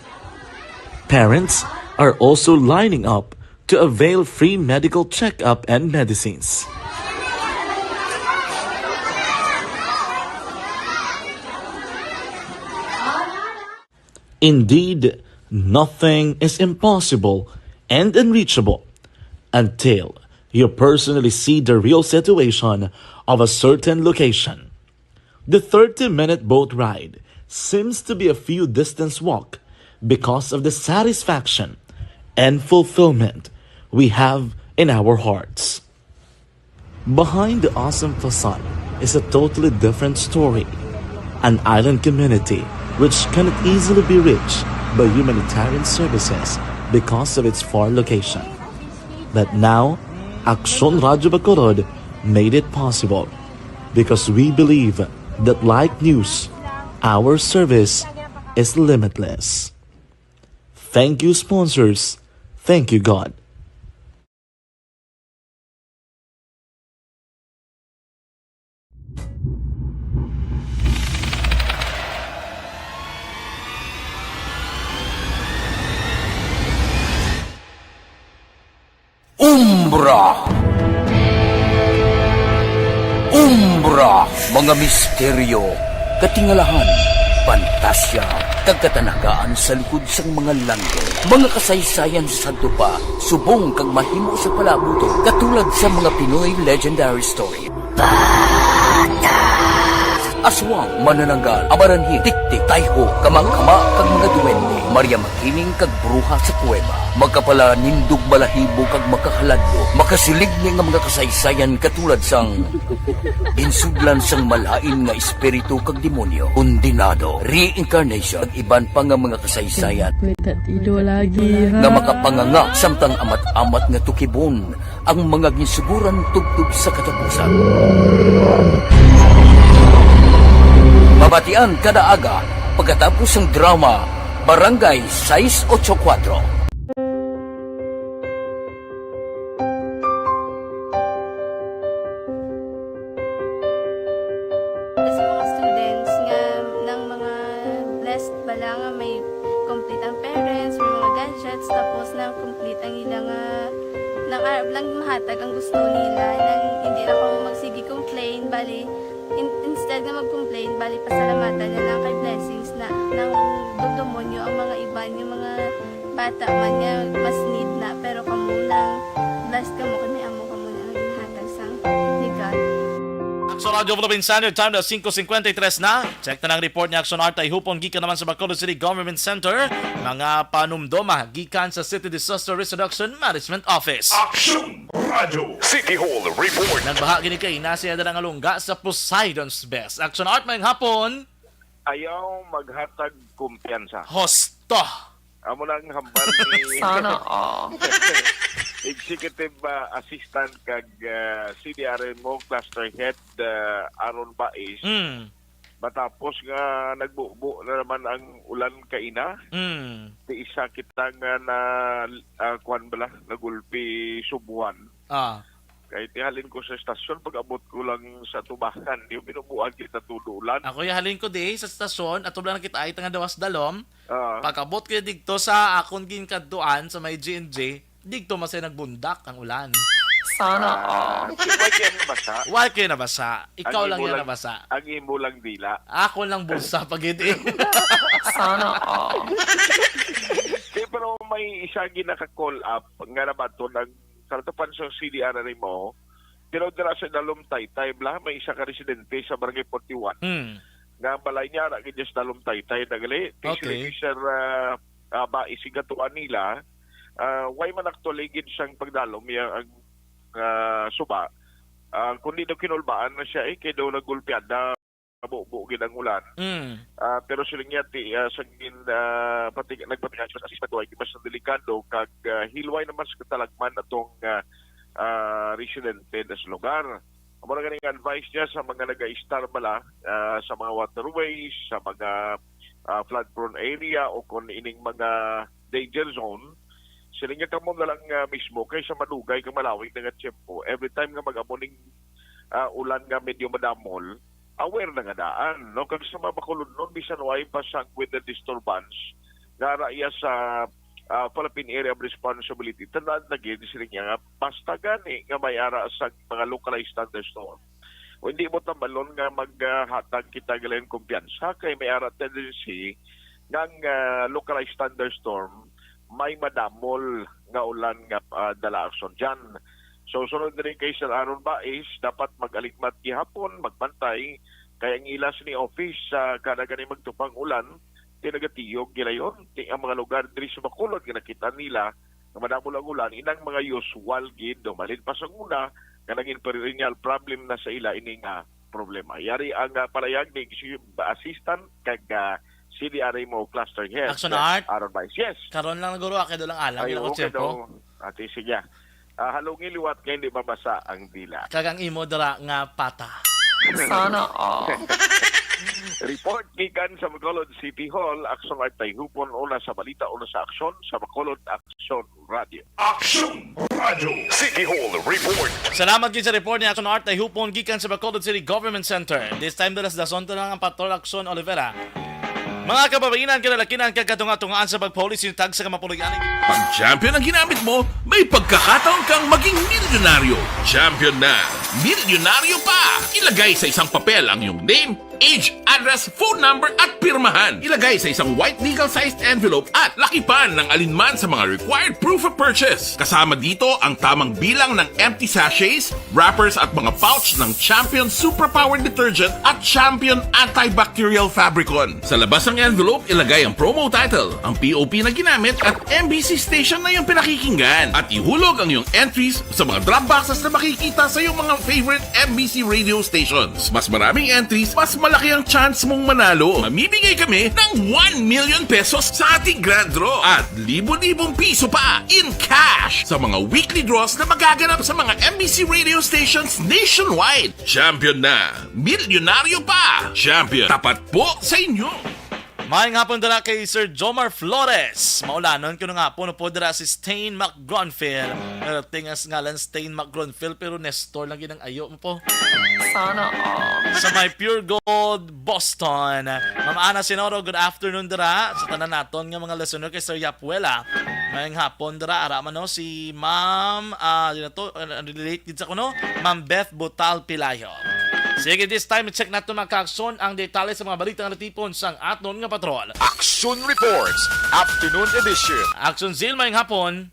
Parents are also lining up to avail free medical checkup and medicines. Indeed, nothing is impossible and unreachable until you personally see the real situation of a certain location. The 30-minute boat ride seems to be a few distance walk because of the satisfaction and fulfillment we have in our hearts. Behind the awesome facade is a totally different story. An island community which cannot easily be reached by humanitarian services because of its far location. But now, Aksyon Radyo Bacolod made it possible because we believe that like news, our service is limitless. Thank you, sponsors. Thank you, God. Umbra! Umbra! Mga misteryo, katingalahan, pantasya, kagkatanagaan sa likod sang mga langit. Mga kasaysayan sa dupa, subong kag mahimo sa palabuto, katulad sa mga Pinoy legendary story. Bata! aswang, manananggal, amaranhit, tiktik, tayho, kamang-kama, kag mga duwende, Maria Makining kag bruha sa kuweba. Magkapala nindog balahibo kag makahaladlo, makasilig ni nga mga kasaysayan katulad sang insudlan sang malain nga espiritu kag demonyo, undinado, reincarnation, kag iban pa nga mga kasaysayan nga makapanganga samtang amat-amat nga tukibon ang mga ginsuguran tugtog sa katapusan. Mabatian kada aga pagkatapos ng drama Barangay 684. Sa mga students nga ng mga blessed bala nga may complete ang parents, may mga gadgets, tapos na complete ang ilang nang lang mahatag ang gusto nila nang hindi na ako magsigi complain bali instead nga mag-complain bali pasalamatan na lang kay blessings na nang demonyo ang mga iban yung mga bata man nga mas need na pero kamo lang blessed kamo kami amo kamo na ginhatag sang ni God. Action Radio Philippine Standard Time na 5:53 na. Check na ng report ni Action Art ay hupon gikan naman sa Bacolod City Government Center. Mga panumdoma gikan sa City Disaster Risk Reduction Management Office. Action Radio City Hall Report. Nagbaha gini kay nasiya na nga lungga sa Poseidon's Best. Action Art mayang hapon. Ayaw maghatag kumpiyansa. Hosto. Amo lang hambal ni Sana Executive Assistant kag CDRMO Cluster Head Aaron Baez. Matapos nga nagbubo na naman ang ulan kaina. Ti isa kita nga na kuan bala nagulpi Subuan. Kahit ihalin ko sa estasyon, pag-abot ko lang sa tubakan, di binubuan kita tululan. Ako ihalin ko di sa estasyon, at tubla na kita ay nga dawas dalom. Pag-abot ko digto sa akong ginkaduan sa may G&J, digto masay nagbundak ang ulan. Sana Why kayo nabasa? Why kayo nabasa? Ikaw lang yan nabasa. Ang imo lang dila. Ako lang bulsa pag-idi. Sana Pero may isa ginaka-call up nga naman to ng karatapan sa CDR mo, tinodra sa Dalom Taytay, may isa ka residente sa Barangay 41. Nga balay niya, nagiging sa Dalom Taytay, nagali. Okay. Sir, isigatuan nila, why man aktualigid siyang pagdalom, ang suba, kundi daw kinulbaan na siya, kaya daw nagulpian na buo-buogin ang ulan. Pero siling niya, nagpatingan siya sa assistant ay mas delikado, kag hilway naman sa katalagman atong residente na sa lugar. Ang mga ganing advice niya sa mga nag-star bala, sa mga waterways, sa mga flood-prone area, o kung ining mga danger zone, siling niya kamo na lang mismo, kaysa madugay kang malawig na nga tiyempo. Every time nga mag-amuning ulan nga medyo madamol, aware na nga daan, no? Kasi sa mga Bacolod nun, bisan way pasang with the disturbance, nga raya sa Philippine Area of Responsibility, tandaan na gini sila nga, basta gani nga may ara sa mga localized thunderstorm. O hindi mo tambalon nga maghatag kita galing kumpiyansa, kay may ara tendency ng localized thunderstorm, may madamol nga ulan nga dala action dyan. So, sunod na rin kay Sir Aaron Baez, dapat mag-alikmat gihapon, magbantay, kaya ang ilas ni office sa kada gani magtupang ulan, tinagatiyog gilayon. Ang mga lugar diri sa Bacolod, nakita nila, na madamol ang ulan, inang mga usual gid, malin pa sa una, na naging perennial problem na sa ila, ining problema. Yari ang palayag ni Assistant, kag CDRMO Cluster Head. Action Art? Aaron Baez, yes. Karon lang naguro, akin lang alam. Ay, okay daw. Ate, sige. Halungin liwat kaya hindi mabasa ang dila. Kagang imo dara nga pata. Sana Report gikan sa Bacolod City Hall, Action Art tay hupon una sa balita, una sa aksyon sa Bacolod Action Radio. Action Radio City Hall Report. Salamat gid sa report ni Action Art ay hupon gikan sa Bacolod City Government Center. This time dalas dason lang ang Patrol Action Olivera. Mga kababainan, kalalakinan, kagatunga-tungaan sa pagpolisi tag sa kamapuliganing. Pag champion ang ginamit mo, may pagkakataon kang maging milyonaryo. Champion na, milyonaryo pa! Ilagay sa isang papel ang iyong name, age, address, phone number at pirmahan. Ilagay sa isang white legal-sized envelope at lakipan ng alinman sa mga required proof of purchase. Kasama dito ang tamang bilang ng empty sachets, wrappers at mga pouch ng Champion Superpower Detergent at Champion Antibacterial Fabricon. Sa labas ng envelope, ilagay ang promo title, ang POP na ginamit at MBC station na yung pinakikinggan. At ihulog ang iyong entries sa mga drop boxes na makikita sa iyong mga favorite MBC radio stations. Mas maraming entries, mas malaki ang chance mong manalo. Mamimigay kami ng 1 million pesos sa ating grand draw at libo-libong piso pa in cash sa mga weekly draws na magaganap sa mga MBC radio stations nationwide. Champion na, milyonaryo pa. Champion, tapat po sa inyo. Maayong hapon dala kay Sir Jomar Flores. Maulanon ko nga po po dala si Stain McGronfield. Tingas ngalan Stain McGronfield pero Nestor lang ginang ayo mo po. Sana all. Sa may Pure Gold Boston. Ma'am Ana Sinoro, good afternoon dara. Sa tanan naton nga mga listener kay Sir Yapuela. Maayong hapon dara ara man no si Ma'am relate gid sa kuno, Ma'am Beth Botal Pilayo. Sige, this time, check natin mga kaakson ang detalye sa mga balitang natipon sa aton nga patrol. Action Reports, Afternoon Edition. Action Zil, mayang hapon.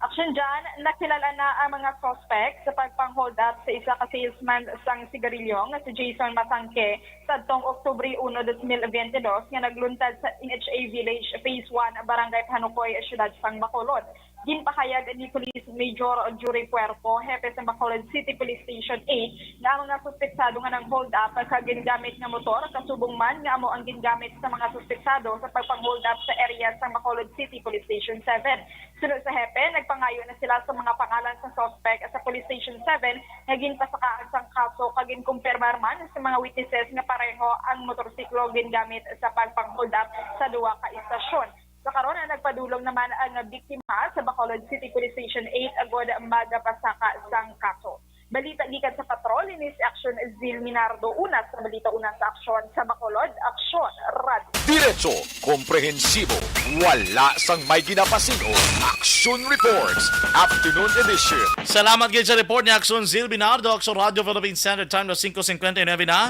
Action dyan, nakilala na ang mga suspect sa pagpang-hold up sa isa ka salesman sang sigarilyo nga si Jason Masangke sa tong Oktubre 1, 2022 nga nagluntad sa NHA Village Phase 1, Barangay Panukoy, Siyudad sang Bacolod. Ginpahayag ni Police Major Jury Puerto, hepe sa Bacolod City Police Station 8, na ang mga suspeksado nga ng hold up sa gingamit nga motor, kasubong man nga amo ang gingamit sa mga suspeksado sa pagpang-hold up sa area sa Bacolod City Police Station 7. Sunod sa hepe, nagpangayo na sila sa mga pangalan sa suspect sa Police Station 7, naging pasakaan sang kaso kagin kumpirmar man sa mga witnesses nga pareho ang motorsiklo gingamit sa pagpang-hold up sa duwa ka istasyon. Sa karon nagpadulong naman ang biktima sa Bacolod City Police Station 8 agod magapasaka sang kaso. Balita gikan sa patrol ni si Action Zil Minardo una sa balita una sa aksyon sa Bacolod, Aksyon Radio. Diretso, komprehensibo, wala sang may ginapasino. Action Reports, Afternoon Edition. Salamat gid sa report ni Action Zil Minardo, Action Radio Philippine Standard Time na 5:59 na.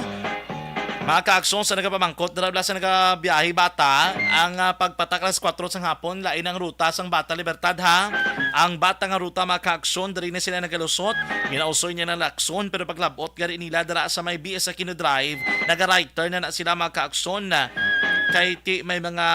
Mga kaakson sa nagapamangkot, darabla sa nagabiyahe bata, ang pagpatak alas 4 sang hapon, lain ang ruta sang Bata Libertad ha. Ang bata nga ruta mga kaakson, dari na sila nagalusot, ginausoy niya ng lakson, pero paglabot, gari nila dara sa may BS Aquino Drive, naga-right turn na sila mga kaakson na kay may mga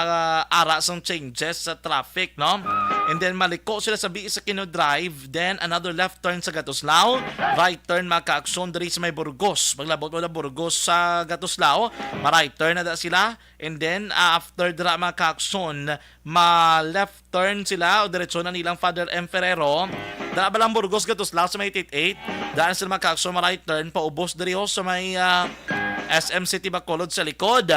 ara sang changes sa traffic, no? And then maliko sila sa BS Aquino Drive, then another left turn sa Gatuslao, right turn mga kaakson dari sa may Burgos. Paglabot mo na Burgos sa Gatuslao, ma-right turn na da sila, and then after dra mga kaakson, ma-left turn sila o diretso na nilang Father M. Ferrero, dara balang Burgos Gatuslao sa may 88, daan sila mga kaakson, ma-right turn, paubos dari ho sa may SM City Bacolod sa likod.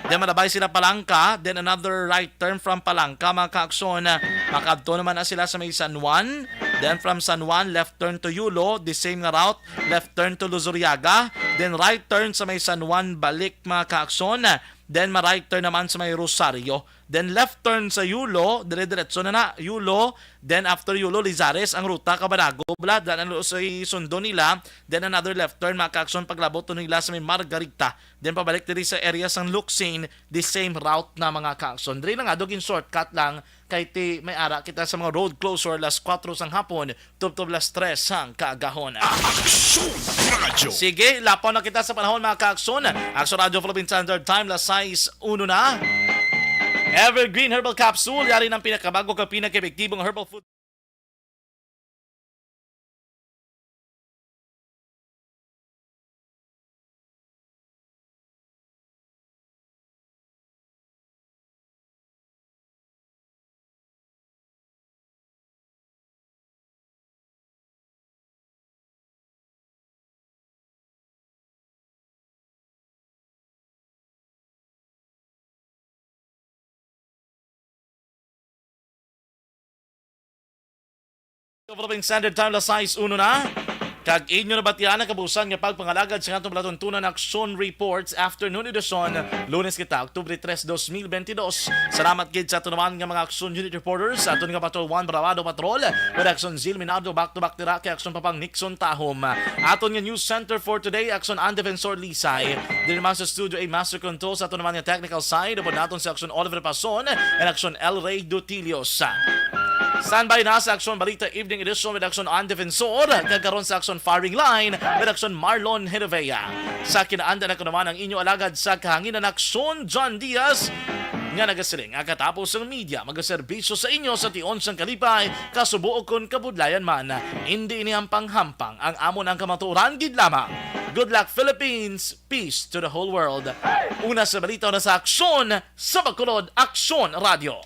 Then malabay sila Palangka, then another right turn from Palangka mga kaakson. Makadto naman na sila sa may San Juan, then from San Juan left turn to Yulo, the same nga route, left turn to Luzuriaga, then right turn sa may San Juan balik mga kaakson. Then ma-right turn naman sa may Rosario. Then left turn sa Yulo, dire-diretso na Yulo. Then after Yulo, Lizares ang ruta Cabanago. Dan ang sa sundo nila. Then another left turn mga kaakson paglabot to nila sa may Margarita. Then pabalik diri sa area sang Luxin, the same route na mga kaakson. Diri na nga dogin shortcut lang kay ti may ara kita sa mga road closure las 4 sang hapon, tubtob las 3 sang kaagahon. Sige, lapaw na kita sa panahon mga kaakson. Action Radio Philippine Standard Time las 6:01 na. Evergreen Herbal Capsule, yari ng pinakabago ka pinaka-epektibong herbal food. Philippine Standard Time, las 6:01 na. Kag inyo na batian ang kabusan nga pagpangalagad sa atong palatuntunan Action Reports Afternoon Edition, Lunes kita, Oktubre 3, 2022. Salamat gid sa ato naman nga mga Action Unit Reporters, aton nga Patrol 1 Bravado Patrol, with Action Zil Minado back-to-back tira kay Action Papang Nixon Tahom. Aton nga News Center for today, Action Ann Defensor Lisay. Din naman sa Studio A Master Control sa aton naman nga technical side, upod naton sa Action Oliver Pason and Action El Rey Dutilios. Standby na sa Action Balita Evening Edition with Action Ann Defensor, kagaron sa Action Firing Line with Action Marlon Hedovea. Sa kinaanda na ko naman ang inyo alagad sa kahanginan Action John Diaz nga nagasiling katapos ang media magaserbisyo sa inyo sa tion sang kalipay kasubuok kon kabudlayan man hindi ini hampang-hampang ang amon ang kamatuoran gid lamang. Good luck Philippines, peace to the whole world. Una sa balita na sa Aksyon sa Bacolod Aksyon Radio.